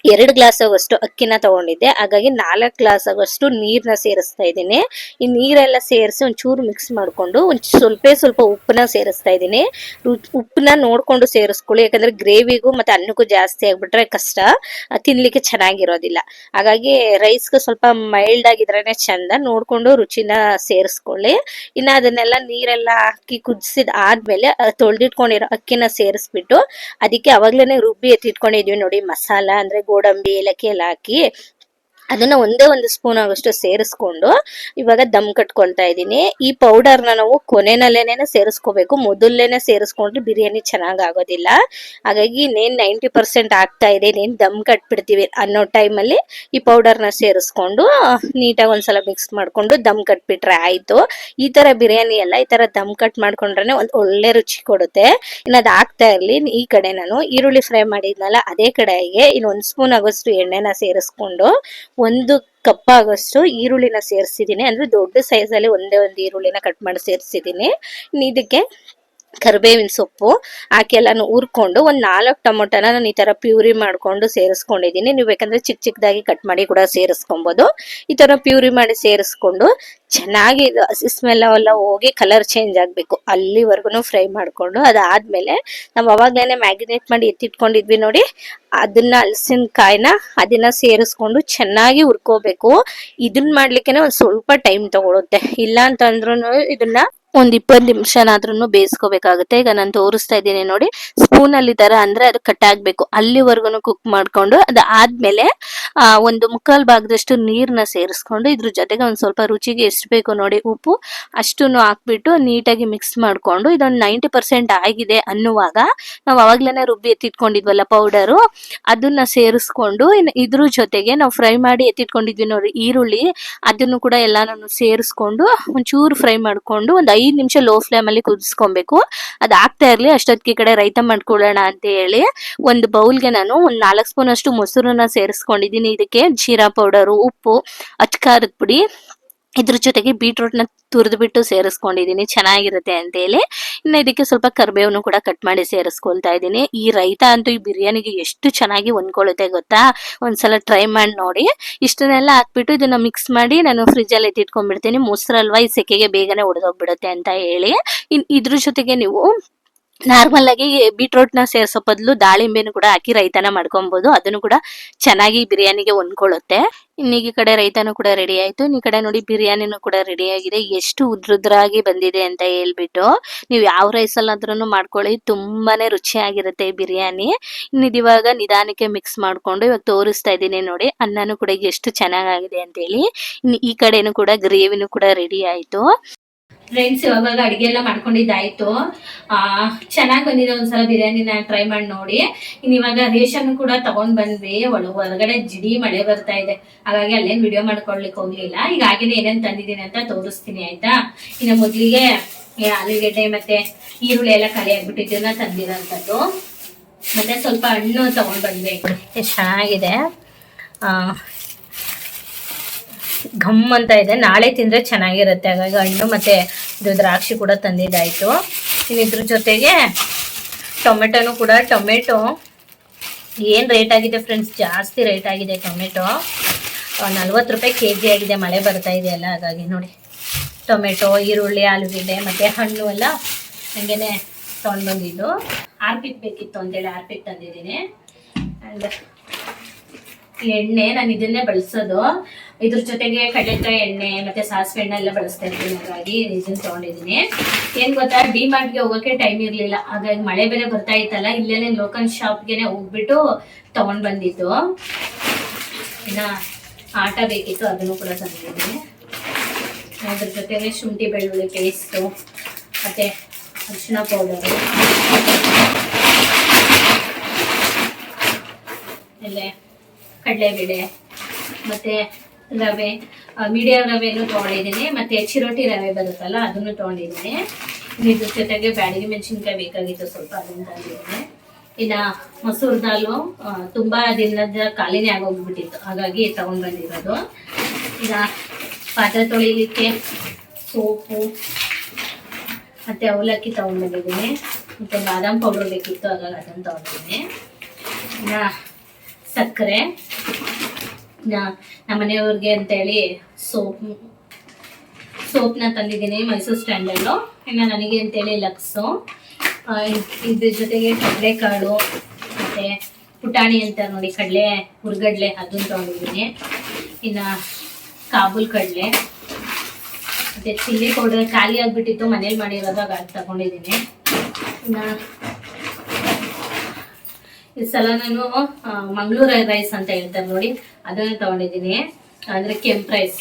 2 ಗ್ಲಾಸ್ ಆಗೋಷ್ಟು ಅಕ್ಕಿನ ತಗೊಂಡಿದ್ದೆ, ಹಾಗಾಗಿ 4 ಗ್ಲಾಸ್ ಆಗೋಷ್ಟು ನೀರ್ನ ಸೇರಿಸ್ತಾ ಇದ್ದೀನಿ. ಈ ನೀರೆಲ್ಲ ಸೇರಿಸಿ ಒಂಚೂರು ಮಿಕ್ಸ್ ಮಾಡ್ಕೊಂಡು ಸ್ವಲ್ಪ ಉಪ್ಪನ್ನ ಸೇರಿಸ್ತಾ ಇದ್ದೀನಿ. ಉಪ್ಪನ್ನ ನೋಡ್ಕೊಂಡು ಸೇರಿಸ್ಕೊಳ್ಳಿ, ಯಾಕಂದ್ರೆ ಗ್ರೇವಿಗೂ ಮತ್ತೆ ಅನ್ನಕ್ಕೂ ಜಾಸ್ತಿ ಆಗ್ಬಿಟ್ರೆ ಕಷ್ಟ, ತಿನ್ಲಿಕ್ಕೆ ಚೆನ್ನಾಗಿರೋದಿಲ್ಲ. ಹಾಗಾಗಿ ರೈಸ್ಗೆ ಸ್ವಲ್ಪ ಮೈಲ್ಡ್ ಆಗಿದ್ರೇನೆ ಚಂದ, ನೋಡ್ಕೊಂಡು ರುಚಿನ ಸೇರಿಸ್ಕೊಳ್ಳಿ. ಇನ್ನು ಅದನ್ನೆಲ್ಲ ನೀರೆಲ್ಲ ಹಾಕಿ ಕುದಿಸಿದ ಆದ್ಮೇಲೆ ತೊಳೆದಿಟ್ಕೊಂಡಿರೋ ಅಕ್ಕಿನ ಸೇರಿಸ್ಬಿಟ್ಟು ಅದಕ್ಕೆ ಅವಾಗ್ಲೇನೆ ರುಬ್ಬಿ ಎತ್ತಿಟ್ಕೊಂಡಿದ್ವಿ ನೋಡಿ ಮಸಾಲ, ಅಂದ್ರೆ ಗೋಡಂಬಿ, ಏಲಕ್ಕಿ ಎಲ್ಲ ಹಾಕಿ ಅದನ್ನ ಒಂದೇ ಒಂದು ಸ್ಪೂನ್ ಆಗೋಷ್ಟು ಸೇರಿಸ್ಕೊಂಡು ಇವಾಗ ದಮ್ ಕಟ್ಕೊಳ್ತಾ ಇದ್ದೀನಿ. ಈ ಪೌಡರ್ನ ನಾವು ಕೊನೆನಲ್ಲೇನೆ ಸೇರಿಸ್ಕೋಬೇಕು, ಮೊದಲೇನೆ ಸೇರಿಸ್ಕೊಂಡ್ರೆ ಬಿರಿಯಾನಿ ಚೆನ್ನಾಗ್ ಆಗೋದಿಲ್ಲ. ಹಾಗಾಗಿ ಇನ್ನೇನ್ 90% ಆಗ್ತಾ ಇದೆ, ಇನ್ನೇನ್ ದಮ್ ಕಟ್ಬಿಡ್ತೀವಿ ಅನ್ನೋ ಟೈಮಲ್ಲಿ ಈ ಪೌಡರ್ನ ಸೇರಿಸ್ಕೊಂಡು ನೀಟಾಗಿ ಒಂದ್ಸಲ ಮಿಕ್ಸ್ ಮಾಡ್ಕೊಂಡು ದಮ್ ಕಟ್ಬಿಟ್ರೆ ಆಯ್ತು. ಈ ತರ ಬಿರಿಯಾನಿ ಎಲ್ಲ ಈ ತರ ದಮ್ ಕಟ್ ಮಾಡ್ಕೊಂಡ್ರೆ ಒಂದ್ ಒಳ್ಳೆ ರುಚಿ ಕೊಡುತ್ತೆ. ಇನ್ನದ್ ಆಗ್ತಾ ಇರ್ಲಿ, ಈ ಕಡೆ ನಾನು ಈರುಳ್ಳಿ ಫ್ರೈ ಮಾಡಿದ್ನಲ್ಲ ಅದೇ ಕಡೆಗೆ ಇನ್ನೊಂದ್ ಸ್ಪೂನ್ ಆಗೋಷ್ಟು ಎಣ್ಣೆನ ಸೇರಿಸ್ಕೊಂಡು ಒಂದು ಕಪ್ ಆಗೋಷ್ಟು ಈರುಳ್ಳಿನ ಸೇರಿಸಿದೀನಿ. ಅಂದ್ರೆ ದೊಡ್ಡ ಸೈಜ್ ಅಲ್ಲಿ ಒಂದೇ ಒಂದು ಈರುಳ್ಳಿನ ಕಟ್ ಮಾಡಿ ಸೇರಿಸಿದೀನಿ. ಇದಕ್ಕೆ ಕರಿಬೇವಿನ ಸೊಪ್ಪು ಹಾಕಿ ಎಲ್ಲಾನು ಹುರ್ಕೊಂಡು ಒಂದ್ 4 ಟೊಮೊಟೊನ ನಾನು ಈ ತರ ಪ್ಯೂರಿ ಮಾಡ್ಕೊಂಡು ಸೇರಿಸ್ಕೊಂಡಿದೀನಿ. ನೀವು ಬೇಕಂದ್ರೆ ಚಿಕ್ಕ ಚಿಕ್ಕದಾಗಿ ಕಟ್ ಮಾಡಿ ಕೂಡ ಸೇರಿಸ್ಕೊಬಹುದು. ಈ ತರ ಪ್ಯೂರಿ ಮಾಡಿ ಸೇರಿಸ್ಕೊಂಡು ಚೆನ್ನಾಗಿ ಹಸಿ ಸ್ಮೆಲ್ ಎಲ್ಲ ಹೋಗಿ ಕಲರ್ ಚೇಂಜ್ ಆಗ್ಬೇಕು ಅಲ್ಲಿವರೆಗೂ ಫ್ರೈ ಮಾಡ್ಕೊಂಡು, ಅದಾದ್ಮೇಲೆ ನಾವು ಅವಾಗ್ಲೇನೆ ಮ್ಯಾಗಿನೇಟ್ ಮಾಡಿ ಎತ್ತಿಟ್ಕೊಂಡಿದ್ವಿ ನೋಡಿ, ಅದನ್ನ ಹಲಸಿನಕಾಯಿನ ಅದನ್ನ ಸೇರಿಸ್ಕೊಂಡು ಚೆನ್ನಾಗಿ ಹುರ್ಕೋಬೇಕು. ಇದನ್ನ ಮಾಡ್ಲಿಕ್ಕೆ ಒಂದ್ ಸ್ವಲ್ಪ ಟೈಮ್ ತಗೊಳುತ್ತೆ, ಇಲ್ಲ ಅಂತಂದ್ರೂ ಇದನ್ನ ಒಂದ್ 20 ನಿಮಿಷನಾದ್ರೂ ಬೇಯಿಸ್ಕೋಬೇಕಾಗುತ್ತೆ. ಈಗ ನಾನು ತೋರಿಸ್ತಾ ಇದ್ದೀನಿ ನೋಡಿ, ಸ್ಪೂನ್ ಅಲ್ಲಿ ತರ ಅಂದ್ರೆ ಅದು ಕಟ್ ಆಗ್ಬೇಕು ಅಲ್ಲಿವರೆಗೂ ಕುಕ್ ಮಾಡ್ಕೊಂಡು, ಅದಾದ್ಮೇಲೆ ಒಂದು 1/4 ಭಾಗದಷ್ಟು ನೀರ್ನ ಸೇರಿಸ್ಕೊಂಡು ಇದ್ರ ಜೊತೆಗೆ ಒಂದ್ ಸ್ವಲ್ಪ ರುಚಿಗೆ ಎಷ್ಟು ಬೇಕು ನೋಡಿ ಉಪ್ಪು ಅಷ್ಟನ್ನು ಹಾಕ್ಬಿಟ್ಟು ನೀಟಾಗಿ ಮಿಕ್ಸ್ ಮಾಡ್ಕೊಂಡು, ಇದೊಂದು 90% ಆಗಿದೆ ಅನ್ನುವಾಗ ನಾವು ಅವಾಗ್ಲೇನೆ ರುಬ್ಬಿ ಎತ್ತಿಟ್ಕೊಂಡಿದ್ವಲ್ಲ ಪೌಡರು, ಅದನ್ನ ಸೇರಿಸ್ಕೊಂಡು ಇದ್ರ ಜೊತೆಗೆ ನಾವು ಫ್ರೈ ಮಾಡಿ ಎತ್ತಿಟ್ಕೊಂಡಿದ್ವಿ ನೋಡಿ ಈರುಳ್ಳಿ, ಅದನ್ನು ಕೂಡ ಎಲ್ಲಾನು ಸೇರಿಸ್ಕೊಂಡು ಒಂಚೂರು ಫ್ರೈ ಮಾಡ್ಕೊಂಡು ಒಂದ್ 5 ನಿಮಿಷ ಲೋ ಫ್ಲೇಮ್ ಅಲ್ಲಿ ಕುದಿಸ್ಕೊಬೇಕು. ಅದ್ ಆಗ್ತಾ ಇರ್ಲಿ ಅಷ್ಟೊತ್ತಿಗೆ ಈ ಕಡೆ ರೈತ ಮಾಡ್ಕೊಳ್ಳೋಣ ಅಂತ ಹೇಳಿ ಒಂದು ಬೌಲ್ಗೆ ನಾನು ಒಂದ್ 4 ಸ್ಪೂನ್ ಅಷ್ಟು ಮೊಸರನ್ನ ಸೇರಿಸ್ಕೊಂಡಿದೀನಿ. ಇದಕ್ಕೆ ಜೀರಾ ಪೌಡರು, ಉಪ್ಪು, ಅಚ್ಕಾರದ ಪುಡಿ, ಇದ್ರ ಜೊತೆಗೆ ಬೀಟ್ರೂಟ್ ನ ತುರಿದ್ಬಿಟ್ಟು ಸೇರಿಸ್ಕೊಂಡಿದೀನಿ, ಚೆನ್ನಾಗಿರುತ್ತೆ ಅಂತ ಹೇಳಿ. ಇನ್ನು ಇದಕ್ಕೆ ಸ್ವಲ್ಪ ಕರಿಬೇವನ್ನು ಕೂಡ ಕಟ್ ಮಾಡಿ ಸೇರಿಸ್ಕೊಳ್ತಾ ಇದ್ದೀನಿ. ಈ ರೈತ ಅಂತೂ ಈ ಬಿರಿಯಾನಿಗೆ ಎಷ್ಟು ಚೆನ್ನಾಗಿ ಹೊಂದ್ಕೊಳ್ಳುತ್ತೆ ಗೊತ್ತಾ, ಒಂದ್ಸಲ ಟ್ರೈ ಮಾಡಿ ನೋಡಿ. ಇಷ್ಟನ್ನೆಲ್ಲ ಹಾಕ್ಬಿಟ್ಟು ಇದನ್ನ ಮಿಕ್ಸ್ ಮಾಡಿ ನಾನು ಫ್ರಿಜ್ ಅಲ್ಲಿ ಎತ್ತಿಟ್ಕೊಂಡ್ಬಿಡ್ತೀನಿ. ಮೊಸರಲ್ವಾ ಈ ಸೆಕೆಗೆ ಬೇಗನೆ ಒಡೆದೋಗ್ಬಿಡುತ್ತೆ ಅಂತ ಹೇಳಿ. ಇದ್ರ ಜೊತೆಗೆ ನೀವು ನಾರ್ಮಲ್ ಆಗಿ ಬೀಟ್ರೋಟ್ ನ ಸೇರ್ಸೋ ಬದಲು ದಾಳಿಂಬೆನು ಕೂಡ ಹಾಕಿ ರೈತನ ಮಾಡ್ಕೊಬಹುದು, ಅದನ್ನು ಕೂಡ ಚೆನ್ನಾಗಿ ಬಿರಿಯಾನಿಗೆ ಹೊಂದ್ಕೊಳ್ಳುತ್ತೆ. ಇನ್ನೀಗ ಕಡೆ ರೈತನು ಕೂಡ ರೆಡಿ ಆಯ್ತು, ಈ ಕಡೆ ನೋಡಿ ಬಿರಿಯಾನಿನೂ ಕೂಡ ರೆಡಿ ಆಗಿದೆ. ಎಷ್ಟು ಉದ್ರುದ್ರಾಗಿ ಬಂದಿದೆ ಅಂತ ಹೇಳ್ಬಿಟ್ಟು ನೀವು ಯಾವ ರೈಸ್ ಅಲ್ಲಾದ್ರೂ ಮಾಡ್ಕೊಳ್ಳಿ, ತುಂಬಾನೇ ರುಚಿಯಾಗಿರುತ್ತೆ ಬಿರಿಯಾನಿ. ಇವಾಗ ನಿಧಾನಕ್ಕೆ ಮಿಕ್ಸ್ ಮಾಡ್ಕೊಂಡು ಇವಾಗ ತೋರಿಸ್ತಾ ಇದ್ದೀನಿ ನೋಡಿ, ಅನ್ನನೂ ಕೂಡ ಎಷ್ಟು ಚೆನ್ನಾಗಿದೆ ಅಂತ ಹೇಳಿ. ಇನ್ನು ಈ ಕಡೆನೂ ಕೂಡ ಗ್ರೇವಿನೂ ಕೂಡ ರೆಡಿ ಆಯ್ತು. ಫ್ರೆಂಡ್ಸ್ ಇವಾಗ ಅಡಿಗೆ ಎಲ್ಲ ಮಾಡ್ಕೊಂಡಿದ್ದಾಯ್ತು, ಚೆನ್ನಾಗಿ ಬಂದಿದೆ. ಒಂದ್ಸಲ ಬಿರಿಯಾನಿನ ಟ್ರೈ ಮಾಡಿ ನೋಡಿ. ಇವಾಗ ರೇಷನ್ ಕೂಡ ತಗೊಂಡ್ ಬಂದ್ವಿ, ಹೊರಗಡೆ ಜಿಡಿ ಮಳೆ ಬರ್ತಾ ಇದೆ, ಹಾಗಾಗಿ ಅಲ್ಲೇನ್ ವಿಡಿಯೋ ಮಾಡ್ಕೊಳ್ಲಿಕ್ಕೆ ಹೋಗ್ಲಿಲ್ಲ. ಈಗ ಹಾಗೇನೆ ಏನೇನ್ ತಂದಿದ್ದೀನಿ ಅಂತ ತೋರಿಸ್ತೀನಿ ಆಯ್ತಾ. ಇನ್ನು ಮೊದ್ಲಿಗೆ ಆಲೂಗೆಡ್ಡೆ ಮತ್ತೆ ಈರುಳ್ಳಿ ಎಲ್ಲ ಖಾಲಿ ಆಗ್ಬಿಟ್ಟಿದ್ದನ್ನ ತಂದಿರೋಂಥದ್ದು, ಮತ್ತೆ ಸ್ವಲ್ಪ ಹಣ್ಣು ತಗೊಂಡ್ ಬಂದ್ವಿ. ಎಷ್ಟು ಚೆನ್ನಾಗಿದೆ, ಘಮ್ ಅಂತ ಇದೆ, ನಾಳೆ ತಿಂದ್ರೆ ಚೆನ್ನಾಗಿರುತ್ತೆ. ಹಾಗಾಗಿ ಹಣ್ಣು ಮತ್ತೆ ಇದು ದ್ರಾಕ್ಷಿ ಕೂಡ ತಂದಿದ್ದಾಯ್ತು. ಇನ್ನು ಇದ್ರ ಜೊತೆಗೆ ಟೊಮೆಟೊನು ಕೂಡ, ಟೊಮೆಟೊ ಏನು ರೇಟ್ ಆಗಿದೆ ಫ್ರೆಂಡ್ಸ್, ಜಾಸ್ತಿ ರೇಟ್ ಆಗಿದೆ ಟೊಮೆಟೊ, 40 ರೂಪಾಯಿ kg ಆಗಿದೆ, ಮಳೆ ಬರ್ತಾ ಇದೆಯಲ್ಲ ಹಾಗಾಗಿ. ನೋಡಿ ಟೊಮೆಟೊ, ಈರುಳ್ಳಿ, ಆಲೂಗೆಡ್ಡೆ ಮತ್ತೆ ಹಣ್ಣು ಎಲ್ಲ ಹಂಗೇನೆ ತೊಗೊಂಡು ಬಂದಿದ್ದು. ಆರ್ಪಿಟ್ ಬೇಕಿತ್ತು ಅಂತೇಳಿ ಆರ್ಪಿಟ್ ತಂದಿದ್ದೀನಿ. ಆ್ಯಂಡ್ ಎಣ್ಣೆ ನಾನು ಇದನ್ನೇ ಬಳಸೋದು, ಇದ್ರ ಜೊತೆಗೆ ಕಡಲೆಕಾಯಿ ಎಣ್ಣೆ ಮತ್ತೆ ಸಾಸಿವೆ ಎಣ್ಣೆ ಎಲ್ಲ ಬಳಸ್ತಾ ಇರ್ತೀನಿ, ಹಾಗಾಗಿ ಇದನ್ನ ತಗೊಂಡಿದ್ದೀನಿ. ಏನ್ ಗೊತ್ತಾ, ಡಿ ಮಾರ್ಟ್ಗೆ ಹೋಗೋಕೆ ಟೈಮ್ ಇರ್ಲಿಲ್ಲ, ಹಾಗಾಗಿ ಮಳೆ ಬೇರೆ ಬರ್ತಾ ಇತ್ತಲ್ಲ, ಇಲ್ಲೇನೆ ಲೋಕಲ್ ಶಾಪ್ಗೆನೆ ಹೋಗ್ಬಿಟ್ಟು ತಗೊಂಡ್ ಬಂದಿದ್ದು. ಇನ್ನ ಆಟ ಬೇಕಿತ್ತು, ಅದನ್ನು ಕೂಡ ತಂದಿದ್ದೀನಿ. ಅದ್ರ ಜೊತೆಗೆ ಶುಂಠಿ ಬೆಳ್ಳುಳ್ಳಿ ಪೇಸ್ಟು ಮತ್ತೆ ಅರಿಶಿನ ಪೌಡರು, ಆಮೇಲೆ ಕಡಲೆಬೇಳೆ ಮತ್ತೆ ರವೆ, ಮೀಡಿಯಂ ರವೆನೂ ತೊಗೊಂಡಿದ್ದೀನಿ, ಮತ್ತೆ ಚಿರೋಟಿ ರವೆ ಬರುತ್ತಲ್ಲ ಅದನ್ನು ತೊಗೊಂಡಿದ್ದೀನಿ. ಇದ್ರ ಜೊತೆಗೆ ಬ್ಯಾಡಗಿ ಮೆಣಸಿನ್ಕಾಯಿ ಬೇಕಾಗಿತ್ತು ಸ್ವಲ್ಪ, ಅದನ್ನು ತಂದಿದ್ದೀನಿ. ಇನ್ನು ಮೊಸರು ದಾಲು ತುಂಬಾ ದಿನದ ಖಾಲಿನೇ ಆಗೋಗ್ಬಿಟ್ಟಿತ್ತು, ಹಾಗಾಗಿ ತಗೊಂಡ್ ಬಂದಿರೋದು. ಇನ್ನು ಪಾತ್ರೆ ತೊಳಿಲಿಕ್ಕೆ ಸೋಪು ಮತ್ತೆ ಅವಲಕ್ಕಿ ತಗೊಂಡ್ ಬಂದಿದ್ದೀನಿ, ಮತ್ತೆ ಬಾದಾಮ್ ಪೌಡರ್ ಬೇಕಿತ್ತು, ಹಾಗಾಗಿ ಅದನ್ನು ತಗೊಂಡಿದ್ದೀನಿ. ಇನ್ನು ಸಕ್ಕರೆ, ನಮ್ಮ ಮನೆಯವ್ರಿಗೆ ಅಂತೇಳಿ ಸೋಪ್ನ ತಂದಿದ್ದೀನಿ ಮೈಸೂರು ಸ್ಟ್ಯಾಂಡರ್ಡು. ಇನ್ನು ನನಗೆ ಅಂತೇಳಿ ಲಕ್ಸು, ಇದ್ರ ಜೊತೆಗೆ ಕಡಲೆಕಾಳು ಮತ್ತೆ ಪುಟಾಣಿ ಅಂತ ನೋಡಿ, ಕಡಲೆ ಹುರ್ಗಡ್ಲೆ, ಅದನ್ನು ತೊಗೊಂಡಿದ್ದೀನಿ. ಇನ್ನು ಕಾಬೂಲ್ ಕಡಲೆ ಮತ್ತೆ ಚಿಲ್ಲಿ ಪೌಡರ್ ಖಾಲಿ ಆಗಿಬಿಟ್ಟಿತ್ತು, ಮನೇಲಿ ಮಾಡಿರೋದು ಹಾಗಾಗಿ ತಗೊಂಡಿದ್ದೀನಿ. ಈ ಸಲ ನಾನು ಮಂಗಳೂರು ರೈಸ್ ಅಂತ ಹೇಳ್ತಾರೆ ನೋಡಿ, ಅದನ್ನು ತಗೊಂಡಿದ್ದೀನಿ. ಅಂದರೆ ಕೆಂಪು ರೈಸ್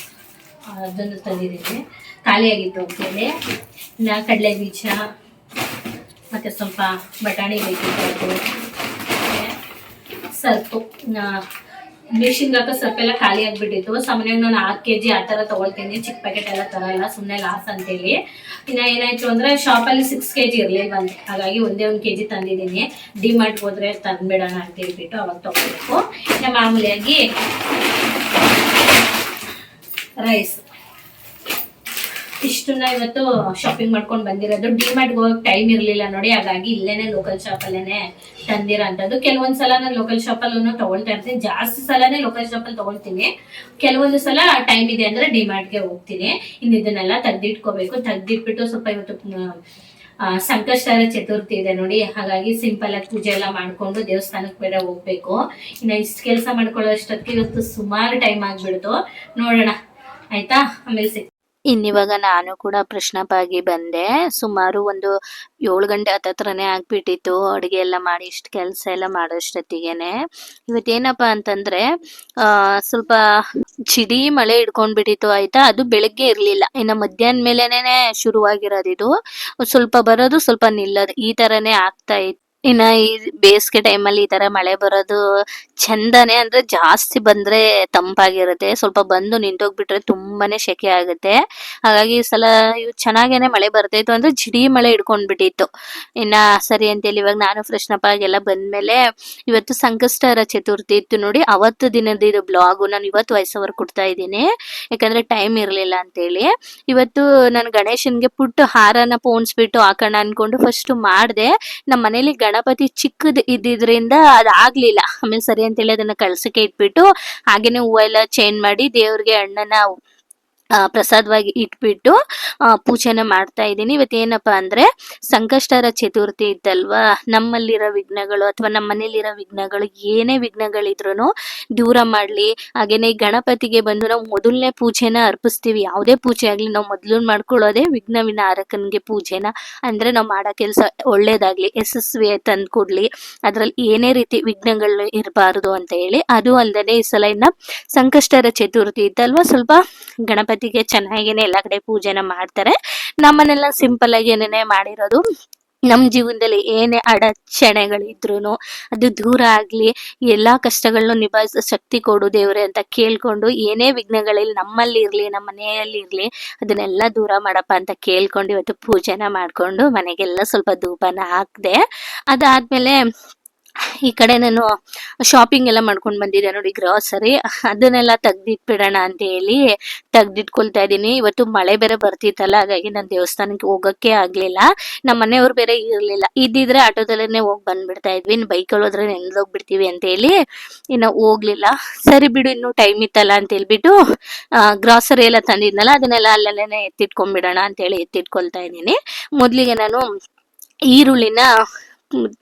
ಅದನ್ನು ತಂದಿದ್ದೀನಿ, ಖಾಲಿಯಾಗಿತ್ತು ಅಂತೇಳಿ. ಇನ್ನು ಕಡಲೆ ಬೀಜ ಮತ್ತು ಸ್ವಲ್ಪ ಬಟಾಣಿ ಬೇಕಿತ್ತು, ಸರ್ಪು ಬ್ಲೀಚಿಂಗ್ ಹಾಕೋ ಸರ್ಪೆಲ್ಲ ಖಾಲಿ ಆಗಿಬಿಟ್ಟಿತ್ತು. ಸಾಮಾನ್ಯವಾಗಿ ನಾನು 6 kg ಆ ಥರ ತೊಗೊಳ್ತೀನಿ, ಚಿಕ್ಕ ಪ್ಯಾಕೆಟ್ ಎಲ್ಲ ತರಲ್ಲ, ಸುಮ್ಮನೆ ಲಾಸ್ ಅಂತೇಳಿ. ಇನ್ನು ಏನಾಯಿತು ಅಂದರೆ ಶಾಪಲ್ಲಿ 6 kg ಇರಲಿಲ್ವಂತೆ, ಹಾಗಾಗಿ ಒಂದೇ 1 kg ತಂದಿದ್ದೀನಿ. ಡಿಮಾರ್ಟ್ಗೆ ಹೋದರೆ ತಂದುಬಿಡೋಣ ಅಂತ ಹೇಳ್ಬಿಟ್ಟು ಅವಾಗ ತೊಗೊಳ್ಬೇಕು. ಇನ್ನು ಮಾಮೂಲಿಯಾಗಿ ರೈಸ್ ಇಷ್ಟನ್ನ ಇವತ್ತು ಶಾಪಿಂಗ್ ಮಾಡ್ಕೊಂಡು ಬಂದಿರೋದು. ಡಿಮಾರ್ಟ್ಗೆ ಹೋಗಕ್ಕೆ ಟೈಮ್ ಇರಲಿಲ್ಲ ನೋಡಿ, ಹಾಗಾಗಿ ಇಲ್ಲೇನೆ ಲೋಕಲ್ ಶಾಪಲ್ಲೇ ತಂದಿರೋ ಅಂಥದ್ದು. ಕೆಲವೊಂದು ಸಲ ನಾನು ಲೋಕಲ್ ಶಾಪಲ್ಲೂ ತೊಗೊಳ್ತಾ ಇರ್ತೀನಿ, ಜಾಸ್ತಿ ಸಲನೇ ಲೋಕಲ್ ಶಾಪಲ್ಲಿ ತೊಗೊಳ್ತೀನಿ. ಕೆಲವೊಂದು ಸಲ ಟೈಮ್ ಇದೆ ಅಂದರೆ ಡಿಮಾರ್ಟ್ಗೆ ಹೋಗ್ತೀನಿ. ಇನ್ನು ಇದನ್ನೆಲ್ಲ ತೆಗ್ದಿಟ್ಕೋಬೇಕು. ತೆಗ್ದಿಟ್ಬಿಟ್ಟು ಸ್ವಲ್ಪ ಇವತ್ತು ಸಂಕಷ್ಟಹರ ಚತುರ್ಥಿ ಇದೆ ನೋಡಿ, ಹಾಗಾಗಿ ಸಿಂಪಲ್ ಆಗಿ ಪೂಜೆ ಎಲ್ಲ ಮಾಡ್ಕೊಂಡು ದೇವಸ್ಥಾನಕ್ಕೆ ಬೇರೆ ಹೋಗ್ಬೇಕು. ಇನ್ನು ಇಷ್ಟು ಕೆಲಸ ಮಾಡ್ಕೊಳ್ಳೋ ಅಷ್ಟೊತ್ತಿಗೆ ಇವತ್ತು ಸುಮಾರು ಟೈಮ್ ಆಗಿಬಿಡ್ತು. ನೋಡೋಣ ಆಯ್ತಾ, ಆಮೇಲೆ ಸಿಕ್. ಇನ್ನಿವಾಗ ನಾನು ಕೂಡ ಪ್ರಶ್ನಪ್ಪಾಗಿ ಬಂದೆ. ಸುಮಾರು ಒಂದು 7 ಗಂಟೆ ಹತ್ತತ್ರನೇ ಆಗ್ಬಿಟ್ಟಿತ್ತು ಅಡುಗೆ ಎಲ್ಲ ಮಾಡಿ, ಇಷ್ಟು ಕೆಲಸ ಎಲ್ಲ ಮಾಡೋಷ್ಟೊತ್ತಿಗೆನೆ. ಇವತ್ತೇನಪ್ಪ ಅಂತಂದ್ರೆ ಸ್ವಲ್ಪ ಚಿಡಿ ಮಳೆ ಹಿಡ್ಕೊಂಡ್ಬಿಟ್ಟಿತ್ತು ಆಯ್ತಾ. ಅದು ಬೆಳಗ್ಗೆ ಇರಲಿಲ್ಲ, ಇನ್ನು ಮಧ್ಯಾಹ್ನ ಮೇಲೆನೆ ಶುರುವಾಗಿರೋದು. ಇದು ಸ್ವಲ್ಪ ಬರೋದು ಸ್ವಲ್ಪ ನಿಲ್ಲೋದು ಈ ಥರನೇ ಆಗ್ತಾ ಇತ್ತು. ಇನ್ನ ಈ ಬೇಸಿಗೆ ಟೈಮಲ್ಲಿ ಈ ತರ ಮಳೆ ಬರೋದು ಚಂದನೆ. ಅಂದ್ರೆ ಜಾಸ್ತಿ ಬಂದ್ರೆ ತಂಪಾಗಿರುತ್ತೆ, ಸ್ವಲ್ಪ ಬಂದು ನಿಂತೋಗ್ಬಿಟ್ರೆ ತುಂಬಾನೇ ಸೆಕೆ ಆಗುತ್ತೆ. ಹಾಗಾಗಿ ಈ ಸಲ ಚೆನ್ನಾಗೇನೆ ಮಳೆ ಬರ್ತಾಯಿತ್ತು, ಅಂದ್ರೆ ಜಿಡಿ ಮಳೆ ಹಿಡ್ಕೊಂಡ್ಬಿಟ್ಟಿತ್ತು. ಇನ್ನ ಸರಿ ಅಂತೇಳಿ ಇವಾಗ ನಾನು ಫ್ರೆಶ್ ಅಪ್ ಆಗೆಲ್ಲ ಬಂದ್ಮೇಲೆ ಇವತ್ತು ಸಂಕಷ್ಟಹರ ಚತುರ್ಥಿ ಇತ್ತು ನೋಡಿ, ಅವತ್ತು ದಿನದ ಇದು ಬ್ಲಾಗು ನಾನು ಇವತ್ತು ವಾಯ್ಸ್ ಓವರ್ ಕೊಡ್ತಾ ಇದ್ದೀನಿ, ಯಾಕಂದ್ರೆ ಟೈಮ್ ಇರಲಿಲ್ಲ ಅಂತೇಳಿ. ಇವತ್ತು ನಾನು ಗಣೇಶನ್ಗೆ ಪುಟ್ಟು ಹಾರನ ಪೋಣಿಸ್ಬಿಟ್ಟು ಹಾಕೋಣ ಅನ್ಕೊಂಡು ಫಸ್ಟ್ ಮಾಡಿದೆ. ನಮ್ಮ ಮನೇಲಿ ಗಣಪತಿ ಚಿಕ್ಕದ್ ಇದ್ದಿದ್ರಿಂದ ಅದಾಗ್ಲಿಲ್ಲ. ಆಮೇಲೆ ಸರಿ ಅಂತೇಳಿ ಅದನ್ನ ಕಳ್ಸಕ್ಕೆ ಇಟ್ಬಿಟ್ಟು ಹಾಗೇನೆ ಹೂವು ಎಲ್ಲ ಚೇಂಜ್ ಮಾಡಿ ದೇವ್ರಿಗೆ ಹಣ್ಣನ್ನ ಪ್ರಸಾದವಾಗಿ ಇಟ್ಬಿಟ್ಟು ಪೂಜೆನ ಮಾಡ್ತಾ ಇದ್ದೀನಿ. ಇವತ್ತೇನಪ್ಪ ಅಂದ್ರೆ ಸಂಕಷ್ಟಹರ ಚತುರ್ಥಿ ಇತ್ತಲ್ವಾ, ನಮ್ಮಲ್ಲಿರೋ ವಿಘ್ನಗಳು ಅಥವಾ ನಮ್ಮ ಮನೇಲಿರೋ ವಿಘ್ನಗಳು ಏನೇ ವಿಘ್ನಗಳಿದ್ರು ದೂರ ಮಾಡ್ಲಿ. ಹಾಗೇನೆ ಈ ಗಣಪತಿಗೆ ಬಂದು ನಾವು ಮೊದಲನೇ ಪೂಜೆನ ಅರ್ಪಿಸ್ತೀವಿ. ಯಾವುದೇ ಪೂಜೆ ಆಗ್ಲಿ ನಾವು ಮೊದಲು ಮಾಡ್ಕೊಳ್ಳೋದೇ ವಿಘ್ನ ವಿನಾರಕನ್ಗೆ ಪೂಜೆನ. ಅಂದ್ರೆ ನಾವು ಮಾಡೋ ಕೆಲಸ ಒಳ್ಳೇದಾಗ್ಲಿ, ಯಶಸ್ವಿ ತಂದು ಕೊಡ್ಲಿ, ಅದ್ರಲ್ಲಿ ಏನೇ ರೀತಿ ವಿಘ್ನಗಳು ಇರಬಾರ್ದು ಅಂತ ಹೇಳಿ. ಅದು ಅಲ್ಲದೆ ಈ ಸಲ ಇನ್ನ ಸಂಕಷ್ಟಹರ ಚತುರ್ಥಿ ಇತ್ತಲ್ವಾ, ಸ್ವಲ್ಪ ಗಣಪತಿಗೆ ಚೆನ್ನಾಗೇನೆ ಎಲ್ಲಾ ಕಡೆ ಪೂಜೆನ ಮಾಡ್ತಾರೆ. ನಮ್ಮನೆಲ್ಲ ಸಿಂಪಲ್ ಆಗಿ ಏನೇನೆ ಮಾಡಿರೋದು. ನಮ್ಮ ಜೀವನದಲ್ಲಿ ಏನೇ ಅಡಚಣೆಗಳಿದ್ರು ಅದು ದೂರ ಆಗ್ಲಿ, ಎಲ್ಲಾ ಕಷ್ಟಗಳನ್ನ ನಿಭಾಯಿಸೋ ಶಕ್ತಿ ಕೊಡು ದೇವ್ರೆ ಅಂತ ಕೇಳ್ಕೊಂಡು, ಏನೇ ವಿಘ್ನಗಳಲ್ಲಿ ನಮ್ಮಲ್ಲಿ ಇರ್ಲಿ ನಮ್ಮ ಮನೆಯಲ್ಲಿ ಇರ್ಲಿ ಅದನ್ನೆಲ್ಲ ದೂರ ಮಾಡಪ್ಪ ಅಂತ ಕೇಳ್ಕೊಂಡು ಇವತ್ತು ಪೂಜೆನ ಮಾಡ್ಕೊಂಡು ಮನೆಗೆಲ್ಲ ಸ್ವಲ್ಪ ಧೂಪನ ಹಾಕ್ದೆ. ಅದಾದ್ಮೇಲೆ ಈ ಕಡೆ ನಾನು ಶಾಪಿಂಗ್ ಎಲ್ಲ ಮಾಡ್ಕೊಂಡು ಬಂದಿದ್ದೆ ನೋಡಿ, ಗ್ರಾಸರಿ ಅದನ್ನೆಲ್ಲ ತೆಗ್ದಿಟ್ಬಿಡೋಣ ಅಂತ ಹೇಳಿ ತೆಗ್ದಿಟ್ಕೊಳ್ತಾ ಇದ್ದೀನಿ. ಇವತ್ತು ಮಳೆ ಬೇರೆ ಬರ್ತಿತ್ತಲ್ಲ, ಹಾಗಾಗಿ ನಾನು ದೇವಸ್ಥಾನಕ್ಕೆ ಹೋಗಕ್ಕೆ ಆಗ್ಲಿಲ್ಲ. ನಮ್ಮ ಮನೆಯವ್ರು ಬೇರೆ ಇರ್ಲಿಲ್ಲ, ಇದ್ದಿದ್ರೆ ಆಟೋದಲ್ಲೇ ಹೋಗಿ ಬಂದ್ಬಿಡ್ತಾ ಇದ್ವಿ. ಇನ್ನು ಬೈಕಲ್ಲಿ ಹೋದ್ರೆ ನೆನ್ದೋಗ್ಬಿಡ್ತೀವಿ ಅಂತ ಹೇಳಿ ಇನ್ನು ಹೋಗ್ಲಿಲ್ಲ. ಸರಿ ಬಿಡು, ಇನ್ನು ಟೈಮ್ ಇತ್ತಲ್ಲ ಅಂತ ಹೇಳ್ಬಿಟ್ಟು ಗ್ರಾಸರಿ ಎಲ್ಲ ತಂದಿದ್ನಲ್ಲ ಅದನ್ನೆಲ್ಲ ಅಲ್ಲೆಲ್ಲೇ ಎತ್ತಿಟ್ಕೊಂಡ್ಬಿಡೋಣ ಅಂತ ಹೇಳಿ ಎತ್ತಿಟ್ಕೊಳ್ತಾ ಇದ್ದೀನಿ. ಮೊದ್ಲಿಗೆ ನಾನು ಈರುಳ್ಳಿನ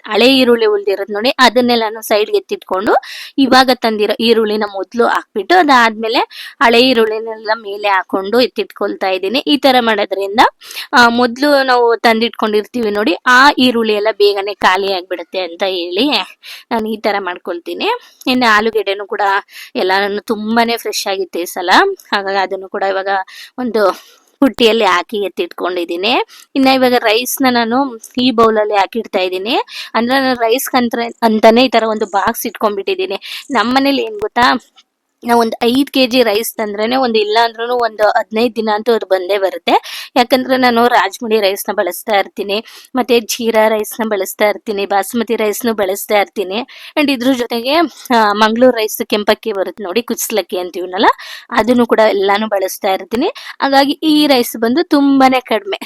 ಹಳೆ ಈರುಳ್ಳಿ ಉಳ್ದಿರೋದು ನೋಡಿ ಅದನ್ನೆಲ್ಲಾನು ಸೈಡ್ಗೆ ಎತ್ತಿಟ್ಕೊಂಡು ಇವಾಗ ತಂದಿರೋ ಈರುಳ್ಳಿನ ಮೊದಲು ಹಾಕ್ಬಿಟ್ಟು ಅದಾದ್ಮೇಲೆ ಹಳೆ ಈರುಳ್ಳಿನೆಲ್ಲ ಮೇಲೆ ಹಾಕೊಂಡು ಎತ್ತಿಟ್ಕೊಳ್ತಾ ಇದ್ದೀನಿ. ಈ ತರ ಮಾಡೋದ್ರಿಂದ ಮೊದಲು ನಾವು ತಂದಿಟ್ಕೊಂಡಿರ್ತೀವಿ ನೋಡಿ, ಆ ಈರುಳ್ಳಿ ಎಲ್ಲ ಬೇಗನೆ ಖಾಲಿ ಆಗ್ಬಿಡುತ್ತೆ ಅಂತ ಹೇಳಿ ನಾನು ಈ ತರ ಮಾಡ್ಕೊಳ್ತೀನಿ. ಇನ್ನು ಆಲೂಗೆಡ್ಡೆನೂ ಕೂಡ ಎಲ್ಲಾನು ತುಂಬಾನೇ ಫ್ರೆಶ್ ಆಗಿತ್ತು ಈ ಸಲ, ಹಾಗಾಗಿ ಅದನ್ನು ಕೂಡ ಇವಾಗ ಒಂದು ಪುಟ್ಟಿಯಲ್ಲಿ ಹಾಕಿ ಎತ್ತಿಟ್ಕೊಂಡಿದ್ದೀನಿ. ಇನ್ನ ಇವಾಗ ರೈಸ್ನ ನಾನು ಈ ಬೌಲಲ್ಲಿ ಹಾಕಿಡ್ತಾ ಇದ್ದೀನಿ. ಅಂದ್ರೆ ನಾನು ರೈಸ್ ಅಂತಾನೆ ಈ ತರ ಒಂದು ಬಾಕ್ಸ್ ಇಟ್ಕೊಂಡ್ಬಿಟ್ಟಿದ್ದೀನಿ. ನಮ್ಮ ಮನೇಲಿ ಏನ್ ಗೊತ್ತಾ, ನಾವು ಒಂದು 5 kg ರೈಸ್ ತಂದ್ರೇನೆ ಒಂದು ಇಲ್ಲ ಅಂದ್ರೂ ಒಂದು 15 ದಿನ ಅಂತೂ ಅದು ಬಂದೇ ಬರುತ್ತೆ. ಯಾಕಂದ್ರೆ ನಾನು ರಾಜ್ಮುಡಿ ರೈಸ್ನ ಬಳಸ್ತಾ ಇರ್ತೀನಿ, ಮತ್ತೆ ಜೀರಾ ರೈಸ್ನ ಬಳಸ್ತಾ ಇರ್ತೀನಿ, ಬಾಸ್ಮತಿ ರೈಸ್ನು ಬಳಸ್ತಾ ಇರ್ತೀನಿ. ಅಂಡ್ ಇದ್ರ ಜೊತೆಗೆ ಮಂಗಳೂರು ರೈಸ್ ಕೆಂಪಕ್ಕಿ ಬರುತ್ತೆ ನೋಡಿ, ಕುಚ್ಚಲಕ್ಕಿ ಅಂತೀವನಲ್ಲ, ಅದನ್ನು ಕೂಡ ಎಲ್ಲಾನು ಬಳಸ್ತಾ ಇರ್ತೀನಿ. ಹಾಗಾಗಿ ಈ ರೈಸ್ ಬಂದು ತುಂಬಾನೇ ಕಡಿಮೆ.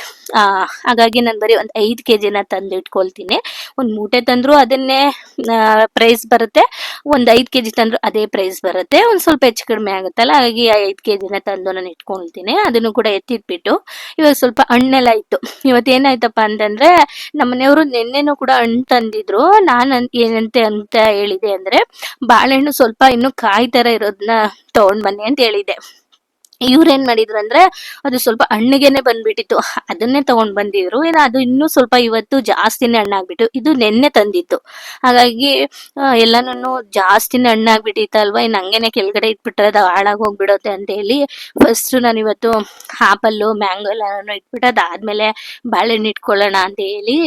ಹಾಗಾಗಿ ನಾನು ಬರೀ ಒಂದು 5 kgನ ತಂದು ಇಟ್ಕೊಳ್ತೀನಿ. ಒಂದು ಮೂಟೆ ತಂದ್ರು ಅದನ್ನೇ ಪ್ರೈಸ್ ಬರುತ್ತೆ, ಒಂದು 5 kg ತಂದ್ರು ಅದೇ ಪ್ರೈಸ್ ಬರುತ್ತೆ. ಒಂದು ಸ್ವಲ್ಪ ಹೆಚ್ಚು ಕಡಿಮೆ ಆಗುತ್ತಲ್ಲ, ಹಾಗಾಗಿ 5 kgನ ತಂದು ನಾನು ಇಟ್ಕೊಳ್ತೀನಿ. ಅದನ್ನು ಕೂಡ ಎತ್ತಿಟ್ಬಿಟ್ಟು ಇವಾಗ ಸ್ವಲ್ಪ ಹಣ್ಣೆಲ್ಲ ಇತ್ತು. ಇವತ್ತೇನಾಯ್ತಪ್ಪ ಅಂತಂದ್ರೆ ನಮ್ಮ ಮನೆಯವರು ನಿನ್ನೆನೂ ಕೂಡ ಹಣ್ಣು ತಂದಿದ್ರು. ನಾನು ಏನಂತೆ ಅಂತ ಹೇಳಿದೆ ಅಂದ್ರೆ ಬಾಳೆಹಣ್ಣು ಸ್ವಲ್ಪ ಇನ್ನು ಕಾಯಿ ತರ ಇರೋದನ್ನ ತಗೊಂಡ್ ಬನ್ನಿ ಅಂತ ಹೇಳಿದೆ. ಇವ್ರೇನ್ ಮಾಡಿದ್ರು ಅಂದ್ರೆ ಅದು ಸ್ವಲ್ಪ ಹಣ್ಣಿಗೆನೆ ಬಂದ್ಬಿಟ್ಟಿತ್ತು. ಅದನ್ನೇ ತಗೊಂಡ್ ಬಂದಿದ್ರು. ಏನೋ ಅದು ಇನ್ನೂ ಸ್ವಲ್ಪ ಇವತ್ತು ಜಾಸ್ತಿನೇ ಹಣ್ಣಾಗ್ಬಿಟ್ಟು, ಇದು ನೆನ್ನೆ ತಂದಿತ್ತು. ಹಾಗಾಗಿ ಎಲ್ಲಾನು ಜಾಸ್ತಿನೇ ಹಣ್ಣಾಗ್ಬಿಟ್ಟಿತ್ತಲ್ವಾ, ಇನ್ನು ಹಂಗೇನೆ ಕೆಳಗಡೆ ಇಟ್ಬಿಟ್ರೆ ಅದು ಹಾಳಾಗ್ ಹೋಗ್ಬಿಡುತ್ತೆ ಅಂತ ಹೇಳಿ ಫಸ್ಟ್ ನಾನು ಇವತ್ತು ಆಪಲ್ಲು ಮ್ಯಾಂಗೋ ಎಲ್ಲಾನು ಇಟ್ಬಿಟ್ಟು ಅದಾದ್ಮೇಲೆ ಬಾಳೆಹಣ್ಣು ಇಟ್ಕೊಳ್ಳೋಣ ಅಂತ ಹೇಳಿ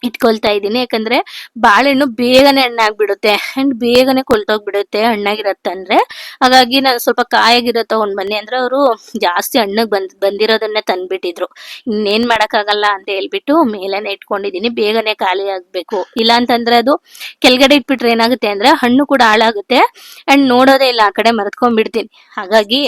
ಇಟ್ಕೊಳ್ತಾ ಇದ್ದೀನಿ. ಯಾಕಂದ್ರೆ ಬಾಳೆಹಣ್ಣು ಬೇಗನೆ ಹಣ್ಣಾಗ್ಬಿಡುತ್ತೆ ಅಂಡ್ ಬೇಗನೆ ಕೊಳ್ತೋಗ್ಬಿಡುತ್ತೆ ಹಣ್ಣಾಗಿರತ್ತಂದ್ರೆ. ಹಾಗಾಗಿ ನಾನು ಸ್ವಲ್ಪ ಕಾಯಾಗಿರೋ ತಗೊಂಡ್ ಬನ್ನಿ ಅಂದ್ರೆ ಅವರು ಜಾಸ್ತಿ ಹಣ್ಣಗ್ ಬಂದಿರೋದನ್ನೇ ತಂದ್ಬಿಟ್ಟಿದ್ರು. ಇನ್ನೇನ್ ಮಾಡಕ್ಕಾಗಲ್ಲ ಅಂತ ಹೇಳ್ಬಿಟ್ಟು ಮೇಲೆನೆ ಇಟ್ಕೊಂಡಿದೀನಿ, ಬೇಗನೆ ಖಾಲಿ ಆಗ್ಬೇಕು. ಇಲ್ಲ ಅಂತಂದ್ರೆ ಅದು ಕೆಳಗಡೆ ಇಟ್ಬಿಟ್ರೆ ಏನಾಗುತ್ತೆ ಅಂದ್ರೆ ಹಣ್ಣು ಕೂಡ ಹಾಳಾಗುತ್ತೆ ಅಂಡ್ ನೋಡೋದೇ ಇಲ್ಲ, ಆ ಕಡೆ ಮರೆತ್ಕೊಂಡ್ಬಿಡ್ತೀನಿ. ಹಾಗಾಗಿ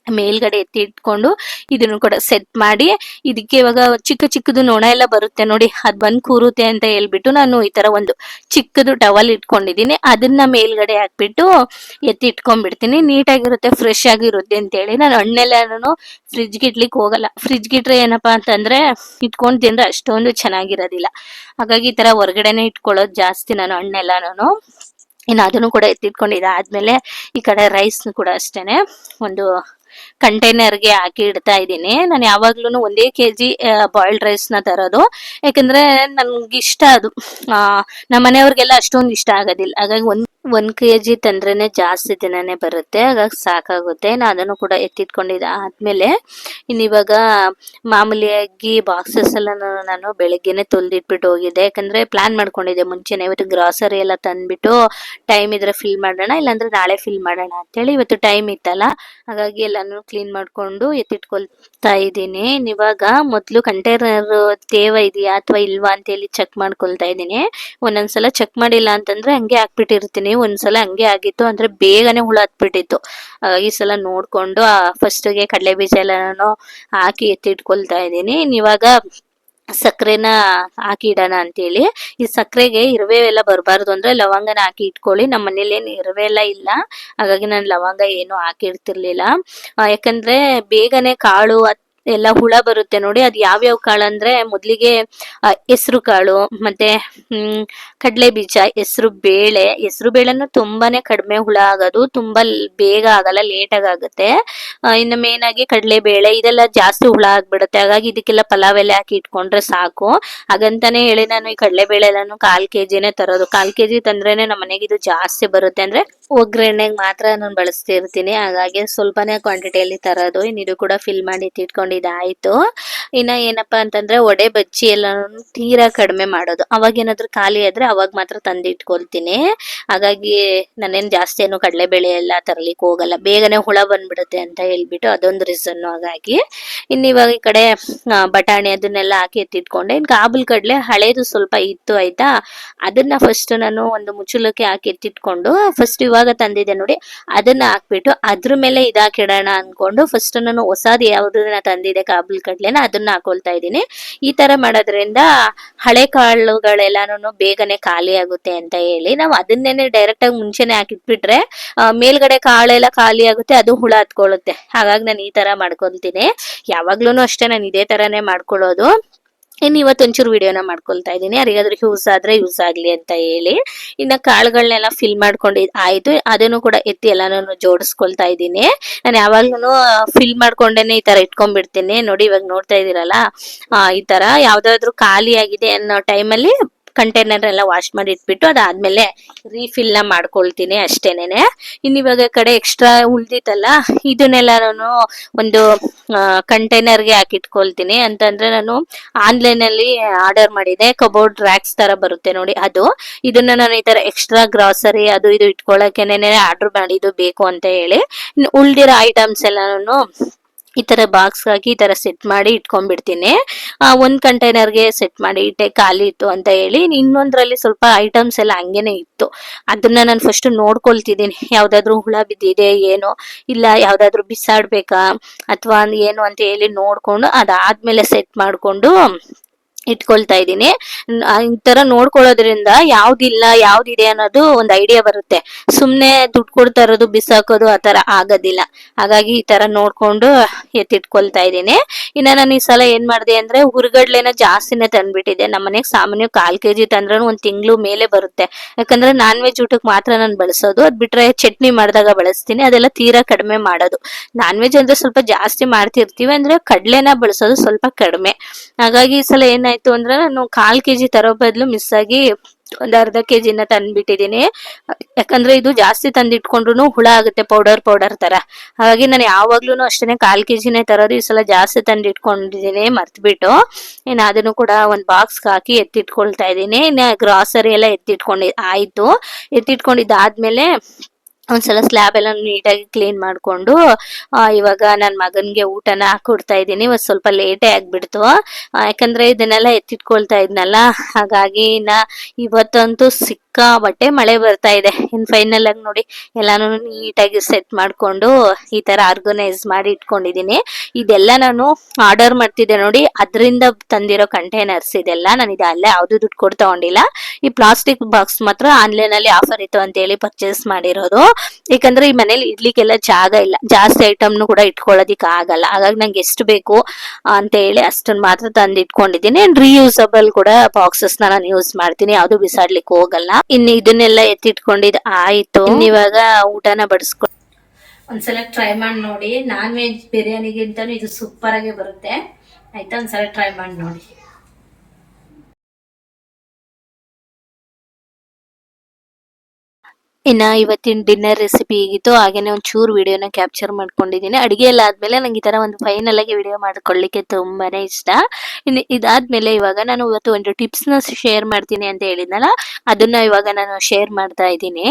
ಮೇಲ್ಗಡೆ ಎತ್ತಿ ಇಟ್ಕೊಂಡು ಇದನ್ನು ಕೂಡ ಸೆಟ್ ಮಾಡಿ, ಇದಕ್ಕೆ ಇವಾಗ ಚಿಕ್ಕ ಚಿಕ್ಕದು ನೊಣ ಎಲ್ಲ ಬರುತ್ತೆ ನೋಡಿ, ಅದ್ ಬಂದ್ ಕೂರುತ್ತೆ ಅಂತ ಹೇಳ್ಬಿಟ್ಟು ನಾನು ಈ ತರ ಒಂದು ಚಿಕ್ಕದು ಟವಲ್ ಇಟ್ಕೊಂಡಿದೀನಿ. ಅದನ್ನ ಮೇಲ್ಗಡೆ ಹಾಕ್ಬಿಟ್ಟು ಎತ್ತಿ ಇಟ್ಕೊಂಡ್ಬಿಡ್ತೀನಿ. ನೀಟಾಗಿರುತ್ತೆ, ಫ್ರೆಶ್ ಆಗಿರುತ್ತೆ ಅಂತ ಹೇಳಿ. ನಾನು ಹಣ್ಣೆಲ್ಲ ಫ್ರಿಜ್ಗೆ ಇಡ್ಲಿಕ್ಕೆ ಹೋಗಲ್ಲ. ಫ್ರಿಜ್ಗೆ ಇಟ್ರೆ ಏನಪ್ಪಾ ಅಂತಂದ್ರೆ ಇಟ್ಕೊಂಡ್ ತಿಂದ್ರೆ ಅಷ್ಟೊಂದು ಚೆನ್ನಾಗಿರೋದಿಲ್ಲ. ಹಾಗಾಗಿ ಈ ತರ ಹೊರಗಡೆನೆ ಇಟ್ಕೊಳ್ಳೋದು ಜಾಸ್ತಿ ನಾನು ಹಣ್ಣೆಲ್ಲಾನು. ಇನ್ನು ಅದನ್ನು ಕೂಡ ಎತ್ತಿಟ್ಕೊಂಡಿದ್ದೆ. ಆದ್ಮೇಲೆ ಈ ಕಡೆ ರೈಸ್ ಕೂಡ ಅಷ್ಟೇನೆ ಒಂದು ಕಂಟೈನರ್ಗೆ ಹಾಕಿ ಇಡ್ತಾ ಇದ್ದೀನಿ. ನಾನು ಯಾವಾಗ್ಲೂ 1 kg ಬಾಯ್ಲ್ಡ್ ರೈಸ್ ನ ತರೋದು. ಯಾಕಂದ್ರೆ ನನ್ಗೆ ಇಷ್ಟ ಅದು. ನಮ್ಮ ಮನೆಯವ್ರಿಗೆಲ್ಲ ಅಷ್ಟೊಂದು ಇಷ್ಟ ಆಗೋದಿಲ್ಲ. ಹಾಗಾಗಿ 1 kg ತಂದ್ರೇನೆ ಜಾಸ್ತಿ ದಿನನೇ ಬರುತ್ತೆ, ಹಾಗಾಗಿ ಸಾಕಾಗುತ್ತೆ. ನಾನು ಅದನ್ನು ಕೂಡ ಎತ್ತಿಟ್ಕೊಂಡಿದ್ದೆ. ಆದ್ಮೇಲೆ ಇನ್ನಿವಾಗ ಮಾಮೂಲಿಯಾಗಿ ಬಾಕ್ಸಸ್ ಎಲ್ಲ ನಾನು ಬೆಳಗ್ಗೆನೆ ತೊಳೆದಿಟ್ಬಿಟ್ಟು ಹೋಗಿದ್ದೆ. ಯಾಕಂದ್ರೆ ಪ್ಲಾನ್ ಮಾಡ್ಕೊಂಡಿದ್ದೆ ಮುಂಚೆನೆ, ಇವತ್ತು ಗ್ರಾಸರಿ ಎಲ್ಲ ತಂದ್ಬಿಟ್ಟು ಟೈಮ್ ಇದ್ರೆ ಫಿಲ್ ಮಾಡೋಣ, ಇಲ್ಲಾಂದ್ರೆ ನಾಳೆ ಫಿಲ್ ಮಾಡೋಣ ಅಂತೇಳಿ. ಇವತ್ತು ಟೈಮ್ ಇತ್ತಲ್ಲ, ಹಾಗಾಗಿ ಎಲ್ಲಾನು ಕ್ಲೀನ್ ಮಾಡ್ಕೊಂಡು ಎತ್ತಿಟ್ಕೊಳ್ತಾ ಇದ್ದೀನಿ. ಇವಾಗ ಮೊದ್ಲು ಕಂಟೈನರ್ ತೇವ ಇದೆಯಾ ಅಥವಾ ಇಲ್ವಾ ಅಂತ ಹೇಳಿ ಚೆಕ್ ಮಾಡ್ಕೊಳ್ತಾ ಇದ್ದೀನಿ. ಒಂದೊಂದ್ಸಲ ಚೆಕ್ ಮಾಡಿಲ್ಲ ಅಂತಂದ್ರೆ ಹಂಗೆ ಹಾಕ್ಬಿಟ್ಟಿರ್ತೀನಿ. ಒಂದ್ಸಲ ಹಂಗೆ ಆಗಿತ್ತು, ಅಂದ್ರೆ ಬೇಗನೆ ಹುಳ ಹತ್ಬಿಟ್ಟಿತ್ತು. ಈ ಸಲ ನೋಡ್ಕೊಂಡು ಫಸ್ಟ್ಗೆ ಕಡಲೆ ಬೀಜ ಎಲ್ಲಾನು ಹಾಕಿ ಎತ್ತಿಟ್ಕೊಳ್ತಾ ಇದ್ದೀನಿ. ಇವಾಗ ಸಕ್ಕರೆನ ಹಾಕಿ ಇಡೋಣ ಅಂತೇಳಿ. ಈ ಸಕ್ಕರೆಗೆ ಇರುವೆ ಎಲ್ಲ ಬರಬಾರ್ದು ಅಂದ್ರೆ ಲವಂಗನ ಹಾಕಿ ಇಟ್ಕೊಳ್ಳಿ. ನಮ್ಮ ಮನೇಲಿ ಏನು ಇರುವೆ ಎಲ್ಲ ಇಲ್ಲ, ಹಾಗಾಗಿ ನಾನು ಲವಂಗ ಏನು ಹಾಕಿಡ್ತಿರ್ಲಿಲ್ಲ. ಯಾಕಂದ್ರೆ ಬೇಗನೆ ಕಾಳು ಎಲ್ಲ ಹುಳ ಬರುತ್ತೆ ನೋಡಿ. ಅದು ಯಾವ್ಯಾವ ಕಾಳು ಅಂದ್ರೆ ಮೊದ್ಲಿಗೆ ಹೆಸರು ಕಾಳು, ಮತ್ತೆ ಕಡಲೆ ಬೀಜ, ಹೆಸರು ಬೇಳೆನು ತುಂಬಾನೇ ಕಡಿಮೆ ಹುಳ ಆಗೋದು, ತುಂಬಾ ಬೇಗ ಆಗಲ್ಲ, ಲೇಟ್ ಆಗುತ್ತೆ. ಇನ್ನು ಮೇನ್ ಆಗಿ ಕಡಲೆ ಬೇಳೆ ಇದೆಲ್ಲ ಜಾಸ್ತಿ ಹುಳ ಆಗ್ಬಿಡುತ್ತೆ. ಹಾಗಾಗಿ ಇದಕ್ಕೆಲ್ಲ ಪಲಾವ್ ಎಲೆ ಹಾಕಿ ಇಟ್ಕೊಂಡ್ರೆ ಸಾಕು. ಹಾಗಂತಾನೆ ಹೇಳಿ ನಾನು ಈ ಕಡಲೆ ಬೇಳೆ ಎಲ್ಲಾನು 1/4 kgನೇ ತರೋದು. 1/4 kg ತಂದ್ರೇನೆ ನಮ್ಮ ಮನೆಗೆ ಇದು ಜಾಸ್ತಿ ಬರುತ್ತೆ. ಅಂದ್ರೆ ಒಗ್ಗರಣೆಗೆ ಮಾತ್ರ ನಾನು ಬಳಸ್ತಿರ್ತೀನಿ, ಹಾಗಾಗಿ ಸ್ವಲ್ಪನೇ ಕ್ವಾಂಟಿಟಿಯಲ್ಲಿ ತರೋದು. ಇದು ಕೂಡ ಫಿಲ್ ಮಾಡಿ ಇಟ್ಕೊಂಡಿದ್ದಾಯ್ತು. ಇನ್ನ ಏನಪ್ಪಾ ಅಂತಂದ್ರೆ ವಡೆ ಬಜ್ಜಿ ಎಲ್ಲ ತೀರಾ ಕಡಿಮೆ ಮಾಡೋದು. ಅವಾಗ ಏನಾದ್ರು ಖಾಲಿ ಆದ್ರೆ ಅವಾಗ ಮಾತ್ರ ತಂದಿಟ್ಕೊಳ್ತೀನಿ. ಹಾಗಾಗಿ ನಾನೇನ್ ಜಾಸ್ತಿ ಏನು ಕಡಲೆಬೇಳೆ ಎಲ್ಲ ತರ್ಲಿಕ್ಕೆ ಹೋಗಲ್ಲ, ಬೇಗನೆ ಹುಳ ಬಂದ್ಬಿಡುತ್ತೆ ಅಂತ ಹೇಳ್ಬಿಟ್ಟು ಅದೊಂದು ರೀಸನ್. ಹಾಗಾಗಿ ಇನ್ನು ಇವಾಗ ಈ ಕಡೆ ಬಟಾಣಿ ಅದನ್ನೆಲ್ಲ ಹಾಕಿ ಎತ್ತಿಟ್ಕೊಂಡೆ. ಇನ್ ಕಾಬೂಲ್ ಕಡ್ಲೆ ಹಳೇದು ಸ್ವಲ್ಪ ಇತ್ತು ಆಯ್ತಾ, ಅದನ್ನ ಫಸ್ಟ್ ನಾನು ಒಂದು ಮುಚ್ಚಳಕ್ಕೆ ಹಾಕಿ ಎತ್ತಿಟ್ಕೊಂಡು, ಫಸ್ಟ್ ಇವಾಗ ತಂದಿದ್ದೆ ನೋಡಿ ಅದನ್ನ ಹಾಕ್ಬಿಟ್ಟು ಅದ್ರ ಮೇಲೆ ಇದಾಕಿಡೋಣ ಅನ್ಕೊಂಡು ಫಸ್ಟ್ ನಾನು ಹೊಸದು ಯಾವ್ದನ್ನ ತಂದಿದೆ ಕಾಬೂಲ್ ಕಡ್ಲೆನ ಅದನ್ನ ಹಾಕೊಳ್ತಾ ಇದ್ದೀನಿ. ಈ ತರ ಮಾಡೋದ್ರಿಂದ ಹಳೆ ಕಾಳುಗಳೆಲ್ಲಾನು ಬೇಗನೆ ಖಾಲಿ ಆಗುತ್ತೆ ಅಂತ ಹೇಳಿ ನಾವು ಅದನ್ನೇನೆ ಡೈರೆಕ್ಟ್ ಆಗಿ ಮುಂಚೆನೆ ಹಾಕಿಟ್ಬಿಟ್ರೆ ಮೇಲ್ಗಡೆ ಕಾಳೆಲ್ಲ ಖಾಲಿ ಆಗುತ್ತೆ, ಅದು ಹುಳ ಹತ್ಕೊಳ್ಳುತ್ತೆ. ಹಾಗಾಗಿ ನಾನು ಈ ತರ ಮಾಡ್ಕೊಳ್ತೀನಿ. ಯಾವಾಗ್ಲೂ ಅಷ್ಟೇ ನಾನು ಇದೇ ತರಾನೇ ಮಾಡ್ಕೊಳ್ಳೋದು. ಇನ್ನು ಇವತ್ತೊಂಚೂರು ವಿಡಿಯೋನ ಮಾಡ್ಕೊಳ್ತಾ ಇದ್ದೀನಿ, ಯಾರಿಗಾದ್ರೂ ಯೂಸ್ ಆದ್ರೆ ಯೂಸ್ ಆಗ್ಲಿ ಅಂತ ಹೇಳಿ. ಇನ್ನ ಕಾಳುಗಳನ್ನೆಲ್ಲ ಫಿಲ್ ಮಾಡ್ಕೊಂಡಿದ್ ಆಯ್ತು. ಅದನ್ನು ಕೂಡ ಎತ್ತಿ ಎಲ್ಲಾನು ಜೋಡಿಸ್ಕೊಳ್ತಾ ಇದ್ದೀನಿ. ನಾನು ಯಾವಾಗ್ಲೂ ಫಿಲ್ ಮಾಡ್ಕೊಂಡೇನೆ ಈ ತರ ಇಟ್ಕೊಂಡ್ಬಿಡ್ತೀನಿ. ನೋಡಿ ಇವಾಗ ನೋಡ್ತಾ ಇದೀರಲ್ಲ, ಈ ತರ ಯಾವ್ದಾದ್ರು ಖಾಲಿ ಆಗಿದೆ ಅನ್ನೋ ಟೈಮಲ್ಲಿ ಕಂಟೈನರ್ ಎಲ್ಲ ವಾಶ್ ಮಾಡಿ ಇಟ್ಬಿಟ್ಟು ಅದಾದ್ಮೇಲೆ ರೀಫಿಲ್ ನ ಮಾಡ್ಕೊಳ್ತೀನಿ ಅಷ್ಟೇನೆ. ಇನ್ನು ಇವಾಗ ಕಡೆ ಎಕ್ಸ್ಟ್ರಾ ಉಳ್ದಿತ್ತಲ್ಲ ಇದನ್ನೆಲ್ಲ ನಾನು ಒಂದು ಕಂಟೈನರ್ಗೆ ಹಾಕಿಟ್ಕೊಳ್ತೀನಿ. ಅಂತಂದ್ರೆ ನಾನು ಆನ್ಲೈನ್ ಅಲ್ಲಿ ಆರ್ಡರ್ ಮಾಡಿದೆ, ಕಬೋರ್ಡ್ ರ್ಯಾಕ್ಸ್ ತರ ಬರುತ್ತೆ ನೋಡಿ ಅದು. ಇದನ್ನ ನಾನು ಈ ತರ ಎಕ್ಸ್ಟ್ರಾ ಗ್ರಾಸರಿ ಅದು ಇದು ಇಟ್ಕೊಳಕೆನೆ ಆರ್ಡರ್ ಮಾಡಿದ್ದು ಬೇಕು ಅಂತ ಹೇಳಿ. ಇನ್ನು ಉಳ್ದಿರೋ ಐಟಮ್ಸ್ ಎಲ್ಲ ನಾನು ಈ ತರ ಬಾಕ್ಸ್ ಹಾಕಿ ಈ ತರ ಸೆಟ್ ಮಾಡಿ ಇಟ್ಕೊಂಡ್ಬಿಡ್ತೀನಿ. ಒಂದ್ ಕಂಟೈನರ್ಗೆ ಸೆಟ್ ಮಾಡಿ ಇಟ್ಟೆ, ಖಾಲಿ ಇತ್ತು ಅಂತ ಹೇಳಿ. ಇನ್ನೊಂದ್ರಲ್ಲಿ ಸ್ವಲ್ಪ ಐಟಮ್ಸ್ ಎಲ್ಲ ಹಂಗೇನೆ ಇತ್ತು, ಅದನ್ನ ನಾನು ಫಸ್ಟ್ ನೋಡ್ಕೊಳ್ತಿದ್ದೀನಿ, ಯಾವ್ದಾದ್ರು ಹುಳ ಬಿದ್ದಿದೆ ಏನೋ, ಇಲ್ಲ ಯಾವ್ದಾದ್ರು ಬಿಸಾಡ್ಬೇಕಾ ಅಥವಾ ಏನು ಅಂತ ಹೇಳಿ ನೋಡ್ಕೊಂಡು ಅದಾದ್ಮೇಲೆ ಸೆಟ್ ಮಾಡ್ಕೊಂಡು ಇಟ್ಕೊಳ್ತಾ ಇದ್ದೀನಿ. ಈ ತರ ನೋಡ್ಕೊಳ್ಳೋದ್ರಿಂದ ಯಾವ್ದಿಲ್ಲ ಯಾವ್ದಿದೆ ಅನ್ನೋದು ಒಂದು ಐಡಿಯಾ ಬರುತ್ತೆ. ಸುಮ್ನೆ ದುಡ್ಡು ಕೊಡ್ತಾ ಇರೋದು ಬಿಸಾಕೋದು ಆತರ ಆಗೋದಿಲ್ಲ. ಹಾಗಾಗಿ ಈ ತರ ನೋಡ್ಕೊಂಡು ಎತ್ತಿಟ್ಕೊಳ್ತಾ ಇದ್ದೀನಿ. ಇನ್ನ ನಾನು ಈ ಸಲ ಏನ್ ಮಾಡಿದೆ ಅಂದ್ರೆ ಹುರ್ಗಡ್ಲೆನ ಜಾಸ್ತಿನೇ ತಂದ್ಬಿಟ್ಟಿದೆ. ನಮ್ಮ ಮನೆಗೆ ಸಾಮಾನ್ಯ 1/4 kg ತಂದ್ರೆ ಒಂದ್ ತಿಂಗಳು ಮೇಲೆ ಬರುತ್ತೆ. ಯಾಕಂದ್ರೆ ನಾನ್ ವೆಜ್ ಊಟಕ್ಕೆ ಮಾತ್ರ ನಾನು ಬಳಸೋದು. ಅದ್ ಬಿಟ್ರೆ ಚಟ್ನಿ ಮಾಡಿದಾಗ ಬಳಸ್ತೀನಿ, ಅದೆಲ್ಲ ತೀರಾ ಕಡಿಮೆ ಮಾಡೋದು. ನಾನ್ ವೆಜ್ ಅಂದ್ರೆ ಸ್ವಲ್ಪ ಜಾಸ್ತಿ ಮಾಡ್ತಿರ್ತೀವಿ, ಅಂದ್ರೆ ಕಡ್ಲೆನ ಬಳಸೋದು ಸ್ವಲ್ಪ ಕಡಿಮೆ. ಹಾಗಾಗಿ ಈ ಸಲ ಏನಾಯ್ತು ಅಂದ್ರೆ ನಾನು 1/4 kg ತರೋ ಬದಲು ಮಿಸ್ ಆಗಿ ಒಂದ್ ಅರ್ಧ 1/2 kg ತಂದ್ಬಿಟ್ಟಿದೀನಿ. ಯಾಕಂದ್ರೆ ಇದು ಜಾಸ್ತಿ ತಂದಿಟ್ಕೊಂಡ್ರು ಹುಳ ಆಗುತ್ತೆ, ಪೌಡರ್ ತರ. ಹಾಗಾಗಿ ನಾನು ಯಾವಾಗ್ಲೂ ಅಷ್ಟೇನೆ 1/4 kg ತರೋದು. ಈ ಸಲ ಜಾಸ್ತಿ ತಂದಿಟ್ಕೊಂಡಿದೀನಿ ಮರ್ತ್ಬಿಟ್ಟು. ಇನ್ನು ಅದನ್ನು ಕೂಡ ಒಂದ್ ಬಾಕ್ಸ್ ಹಾಕಿ ಎತ್ತಿಟ್ಕೊಳ್ತಾ ಇದೀನಿ. ಇನ್ನ ಗ್ರಾಸರಿ ಎಲ್ಲ ಆಯ್ತು. ಎತ್ತಿಟ್ಕೊಂಡಿದ್ದಾದ್ಮೇಲೆ ಒಂದ್ಸಲ ಸ್ಲ್ಯಾಬ್ ಎಲ್ಲ ನೀಟಾಗಿ ಕ್ಲೀನ್ ಮಾಡ್ಕೊಂಡು ಇವಾಗ ನನ್ನ ಮಗನ್ಗೆ ಊಟನ ಕೊಡ್ತಾ ಇದ್ದೀನಿ. ಇವತ್ತು ಸ್ವಲ್ಪ ಲೇಟೇ ಆಗ್ಬಿಡ್ತು, ಯಾಕಂದ್ರೆ ಇದನ್ನೆಲ್ಲ ಎತ್ತಿಟ್ಕೊಳ್ತಾ ಇದ್ನಲ್ಲ. ಹಾಗಾಗಿ ಇವತ್ತಂತೂ ಸಿಕ್ಕಾಬಟ್ಟೆ ಮಳೆ ಬರ್ತಾ ಇದೆ. ಇನ್ ಫೈನಲ್ ಆಗಿ ನೋಡಿ ಎಲ್ಲಾನು ನೀಟಾಗಿ ಸೆಟ್ ಮಾಡ್ಕೊಂಡು ಈ ತರ ಆರ್ಗನೈಸ್ ಮಾಡಿ ಇಟ್ಕೊಂಡಿದೀನಿ. ಇದೆಲ್ಲ ನಾನು ಆರ್ಡರ್ ಮಾಡ್ತಿದ್ದೆ ನೋಡಿ, ಅದರಿಂದ ತಂದಿರೋ ಕಂಟೈನರ್ಸ್ ಇದೆಲ್ಲ. ನಾನು ಇದೆಲ್ಲ ಯಾವ್ದು ದುಡ್ಡು ಕೊಟ್ಟು ತಗೊಂಡಿಲ್ಲ. ಈ ಪ್ಲಾಸ್ಟಿಕ್ ಬಾಕ್ಸ್ ಮಾತ್ರ ಆನ್ಲೈನ್ ಅಲ್ಲಿ ಆಫರ್ ಇತ್ತು ಅಂತ ಹೇಳಿ ಪರ್ಚೇಸ್ ಮಾಡಿರೋದು. ಯಾಕಂದ್ರೆ ಈ ಮನೇಲಿ ಇಡ್ಲಿಕ್ಕೆಲ್ಲ ಜಾಗ ಇಲ್ಲ, ಜಾಸ್ತಿ ಐಟಮ್ನು ಕೂಡ ಇಟ್ಕೊಳ್ಳೋದಿಕ್ ಆಗಲ್ಲ. ಹಾಗಾಗಿ ನಂಗೆ ಎಷ್ಟು ಬೇಕು ಅಂತ ಹೇಳಿ ಅಷ್ಟನ್ನ ಮಾತ್ರ ತಂದು ಇಟ್ಕೊಂಡಿದ್ದೀನಿ. ರೀಯೂಸಬಲ್ ಕೂಡ ಬಾಕ್ಸಸ್ ನಾನು ಯೂಸ್ ಮಾಡ್ತೀನಿ, ಯಾವ್ದು ಬಿಸಾಡ್ಲಿಕ್ಕೆ ಹೋಗಲ್ಲ. ಇನ್ನು ಇದನ್ನೆಲ್ಲ ಎತ್ತಿಟ್ಕೊಂಡಿದ್ ಆಯ್ತು. ಇವಾಗ ಊಟನ ಬಡಿಸ್ಕೊಂಡು ಒಂದ್ಸಲ ಟ್ರೈ ಮಾಡಿ ನೋಡಿ. ನಾನ್ ವೆಜ್ ಬಿರಿಯಾನಿಗಿಂತನೂ ಇದು ಸೂಪರ್ ಆಗಿ ಬರುತ್ತೆ. ಆಯ್ತಾ, ಒಂದ್ಸಲ ಟ್ರೈ ಮಾಡಿ ನೋಡಿ. ಇನ್ನ ಇವತ್ತಿನ ಡಿನ್ನರ್ ರೆಸಿಪಿ ಹೀಗಿತ್ತು. ಹಾಗೇನೆ ಒಂದ್ ಚೂರು ವಿಡಿಯೋನ ಕ್ಯಾಪ್ಚರ್ ಮಾಡ್ಕೊಂಡಿದ್ದೀನಿ. ಅಡಿಗೆ ಎಲ್ಲ ಆದ್ಮೇಲೆ ನಂಗೆ ಈ ತರ ಒಂದು ಫೈನಲ್ ಆಗಿ ವಿಡಿಯೋ ಮಾಡ್ಕೊಳ್ಳಿಕ್ಕೆ ತುಂಬಾನೇ ಇಷ್ಟ. ಇನ್ನು ಇದಾದ್ಮೇಲೆ ಇವಾಗ ನಾನು ಇವತ್ತು ಒಂದು ಟಿಪ್ಸ್ ನ ಶೇರ್ ಮಾಡ್ತೀನಿ ಅಂತ ಹೇಳಿದ್ನಲ್ಲ, ಅದನ್ನ ಇವಾಗ ನಾನು ಶೇರ್ ಮಾಡ್ತಾ ಇದ್ದೀನಿ.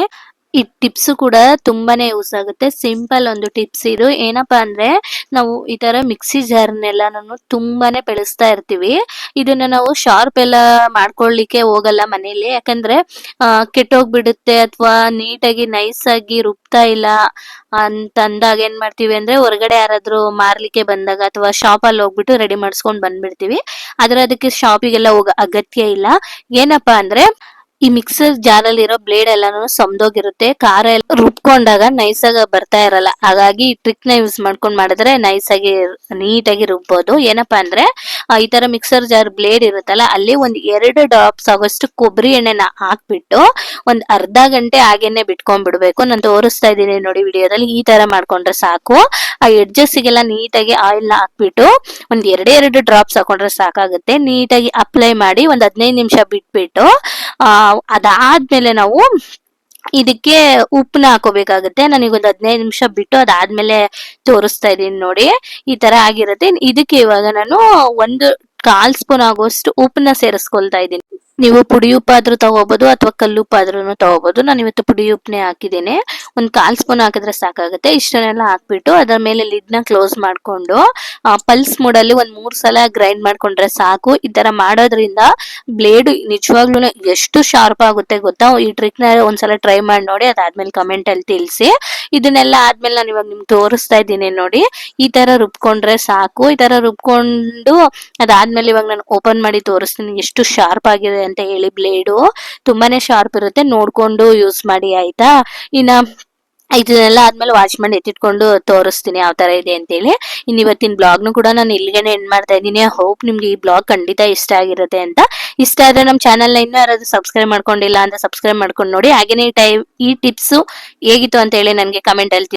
ಈ ಟಿಪ್ಸ್ ಕೂಡ ತುಂಬಾನೇ ಯೂಸ್ ಆಗುತ್ತೆ. ಸಿಂಪಲ್ ಒಂದು ಟಿಪ್ಸ್ ಇದು. ಏನಪ್ಪಾ ಅಂದ್ರೆ, ನಾವು ಈ ತರ ಮಿಕ್ಸಿ ಜಾರ್ನೆಲ್ಲ ನಾನು ತುಂಬಾನೇ ಬೆಳೆಸ್ತಾ ಇರ್ತೀವಿ. ಇದನ್ನ ನಾವು ಶಾರ್ಪ್ ಎಲ್ಲ ಮಾಡ್ಕೊಳ್ಳಿಕ್ಕೆ ಹೋಗಲ್ಲ ಮನೇಲಿ. ಯಾಕಂದ್ರೆ ಕೆಟ್ಟೋಗ್ಬಿಡುತ್ತೆ ಅಥವಾ ನೀಟಾಗಿ ನೈಸ್ ಆಗಿ ರುಬ್ತಾ ಇಲ್ಲ ಅಂತ ಅಂದಾಗ ಏನ್ ಮಾಡ್ತೀವಿ ಅಂದ್ರೆ, ಹೊರಗಡೆ ಯಾರಾದ್ರೂ ಮಾರ್ಲಿಕ್ಕೆ ಬಂದಾಗ ಅಥವಾ ಶಾಪ್ ಅಲ್ಲಿ ಹೋಗ್ಬಿಟ್ಟು ರೆಡಿ ಮಾಡಿಸ್ಕೊಂಡ್ ಬಂದ್ಬಿಡ್ತೀವಿ. ಆದ್ರೆ ಅದಕ್ಕೆ ಶಾಪಿಗೆಲ್ಲ ಹೋಗೋ ಅಗತ್ಯ ಇಲ್ಲ. ಏನಪ್ಪಾ ಅಂದ್ರೆ, ಈ ಮಿಕ್ಸರ್ ಜಾರ್ ಅಲ್ಲಿ ಇರೋ ಬ್ಲೇಡ್ ಎಲ್ಲಾನು ಸಮದೋಗಿರುತ್ತೆ. ಖಾರ ಎಲ್ಲ ರುಬ್ಕೊಂಡಾಗ ನೈಸ್ ಆಗಿ ಬರ್ತಾ ಇರಲ್ಲ. ಹಾಗಾಗಿ ಈ ಟ್ರಿಕ್ ನ ಯೂಸ್ ಮಾಡ್ಕೊಂಡ್ ಮಾಡಿದ್ರೆ ನೈಸ್ ಆಗಿ ನೀಟಾಗಿ ರುಬ್ಬೋದು. ಏನಪ್ಪಾ ಅಂದ್ರೆ, ಈ ತರ ಮಿಕ್ಸರ್ ಜಾರ್ ಬ್ಲೇಡ್ ಇರುತ್ತಲ್ಲ, ಅಲ್ಲಿ ಒಂದ್ 2 ಡ್ರಾಪ್ಸ್ ಆಗೋಷ್ಟು ಕೊಬ್ಬರಿ ಎಣ್ಣೆನ ಹಾಕ್ಬಿಟ್ಟು ಒಂದ್ ಅರ್ಧ ಗಂಟೆ ಹಾಗೇನೆ ಬಿಟ್ಕೊಂಡ್ಬಿಡ್ಬೇಕು. ನಾನು ತೋರಿಸ್ತಾ ಇದ್ದೀನಿ ನೋಡಿ ವಿಡಿಯೋದಲ್ಲಿ. ಈ ತರ ಮಾಡ್ಕೊಂಡ್ರೆ ಸಾಕು. ಆ ಎಡ್ಜಸ್ ಗೆಲ್ಲ ನೀಟಾಗಿ ಆಯಿಲ್ ನ ಹಾಕ್ಬಿಟ್ಟು ಒಂದ್ 2 ಡ್ರಾಪ್ಸ್ ಹಾಕೊಂಡ್ರೆ ಸಾಕಾಗುತ್ತೆ. ನೀಟಾಗಿ ಅಪ್ಲೈ ಮಾಡಿ ಒಂದ್ 15 ನಿಮಿಷ ಬಿಟ್ಬಿಟ್ಟು ಅದಾದ್ಮೇಲೆ ನಾವು ಇದಕ್ಕೆ ಉಪ್ಪನ್ನ ಹಾಕೋಬೇಕಾಗುತ್ತೆ. ನನಗೆ ಒಂದು 15 ನಿಮಿಷ ಬಿಟ್ಟು ಅದಾದ್ಮೇಲೆ ತೋರಿಸ್ತಾ ಇದೀನಿ ನೋಡಿ. ಈ ತರ ಆಗಿರುತ್ತೆ. ಇದಕ್ಕೆ ಇವಾಗ ನಾನು 1/4 ಸ್ಪೂನ್ ಆಗುವಷ್ಟು ಉಪ್ಪನ್ನ ಸೇರಿಸ್ಕೊಳ್ತಾ ಇದ್ದೀನಿ. ನೀವು ಪುಡಿ ಉಪ್ಪಾದ್ರೂ ತಗೋಬಹುದು ಅಥವಾ ಕಲ್ಲುಪ್ಪಾದ್ರೂ ತಗೋಬಹುದು. ನಾನು ಇವತ್ತು ಪುಡಿ ಉಪ್ಪನ್ನೇ ಹಾಕಿದ್ದೀನಿ. 1/4 ಸ್ಪೂನ್ ಹಾಕಿದ್ರೆ ಸಾಕಾಗುತ್ತೆ. ಇಷ್ಟನ್ನೆಲ್ಲ ಹಾಕ್ಬಿಟ್ಟು ಅದರ ಮೇಲೆ ಲಿಡ್ ನ ಕ್ಲೋಸ್ ಮಾಡ್ಕೊಂಡು ಪಲ್ಸ್ ಮೋಡಲ್ಲಿ 3 ಸಲ ಗ್ರೈಂಡ್ ಮಾಡ್ಕೊಂಡ್ರೆ ಸಾಕು. ಈ ತರ ಮಾಡೋದ್ರಿಂದ ಬ್ಲೇಡ್ ನಿಜವಾಗ್ಲೂ ಎಷ್ಟು ಶಾರ್ಪ್ ಆಗುತ್ತೆ ಗೊತ್ತಾ. ಈ ಟ್ರಿಕ್ ನ ಒಂದ್ಸಲ ಟ್ರೈ ಮಾಡಿ ನೋಡಿ, ಅದಾದ್ಮೇಲೆ ಕಮೆಂಟ್ ಅಲ್ಲಿ ತಿಳಿಸಿ. ಇದನ್ನೆಲ್ಲ ಆದ್ಮೇಲೆ ನಾನು ಇವಾಗ ನಿಮ್ಗೆ ತೋರಿಸ್ತಾ ಇದ್ದೀನಿ ನೋಡಿ. ಈ ತರ ರುಬ್ಕೊಂಡ್ರೆ ಸಾಕು. ಈ ತರ ರುಬ್ಕೊಂಡು ಅದಾದ್ಮೇಲೆ ಇವಾಗ ನಾನು ಓಪನ್ ಮಾಡಿ ತೋರಿಸ್ತೀನಿ ಎಷ್ಟು ಶಾರ್ಪ್ ಆಗಿದೆ ಅಂತ ಹೇಳಿ. ಬ್ಲೇಡು ತುಂಬಾನೇ ಶಾರ್ಪ್ ಇರುತ್ತೆ, ನೋಡ್ಕೊಂಡು ಯೂಸ್ ಮಾಡಿ ಆಯ್ತಾ. ಇನ್ನ ಇದನ್ನೆಲ್ಲ ಆದ್ಮೇಲೆ ವಾಶ್ ಮಾಡಿ ಎತ್ತಿಟ್ಕೊಂಡು ತೋರಿಸ್ತೀನಿ ಯಾವ ತರ ಇದೆ ಅಂತ ಹೇಳಿ. ಇನ್ನು ಇವತ್ತಿನ ಬ್ಲಾಗ್ನು ಕೂಡ ನಾನು ಇಲ್ಲಿಗೆನೆ ಎಂಡ್ ಮಾಡ್ತಾ ಇದ್ದೀನಿ. ಹೋಪ್ ನಿಮ್ಗೆ ಈ ಬ್ಲಾಗ್ ಖಂಡಿತ ಇಷ್ಟ ಆಗಿರುತ್ತೆ ಅಂತ. ಇಷ್ಟ ಆದ್ರೆ ನಮ್ಮ ಚಾನಲ್ ನ ಇನ್ನೂ ಯಾರಾದ್ರೂ ಸಬ್ಸ್ಕ್ರೈಬ್ ಮಾಡ್ಕೊಂಡಿಲ್ಲ ಅಂತ ಸಬ್ಸ್ಕ್ರೈಬ್ ಮಾಡ್ಕೊಂಡು ನೋಡಿ. ಹಾಗೇನೆ ಈ ಟಿಪ್ಸ್ ಹೇಗಿತ್ತು ಅಂತ ಹೇಳಿ ನನಗೆ ಕಮೆಂಟ್ ಅಲ್ಲಿ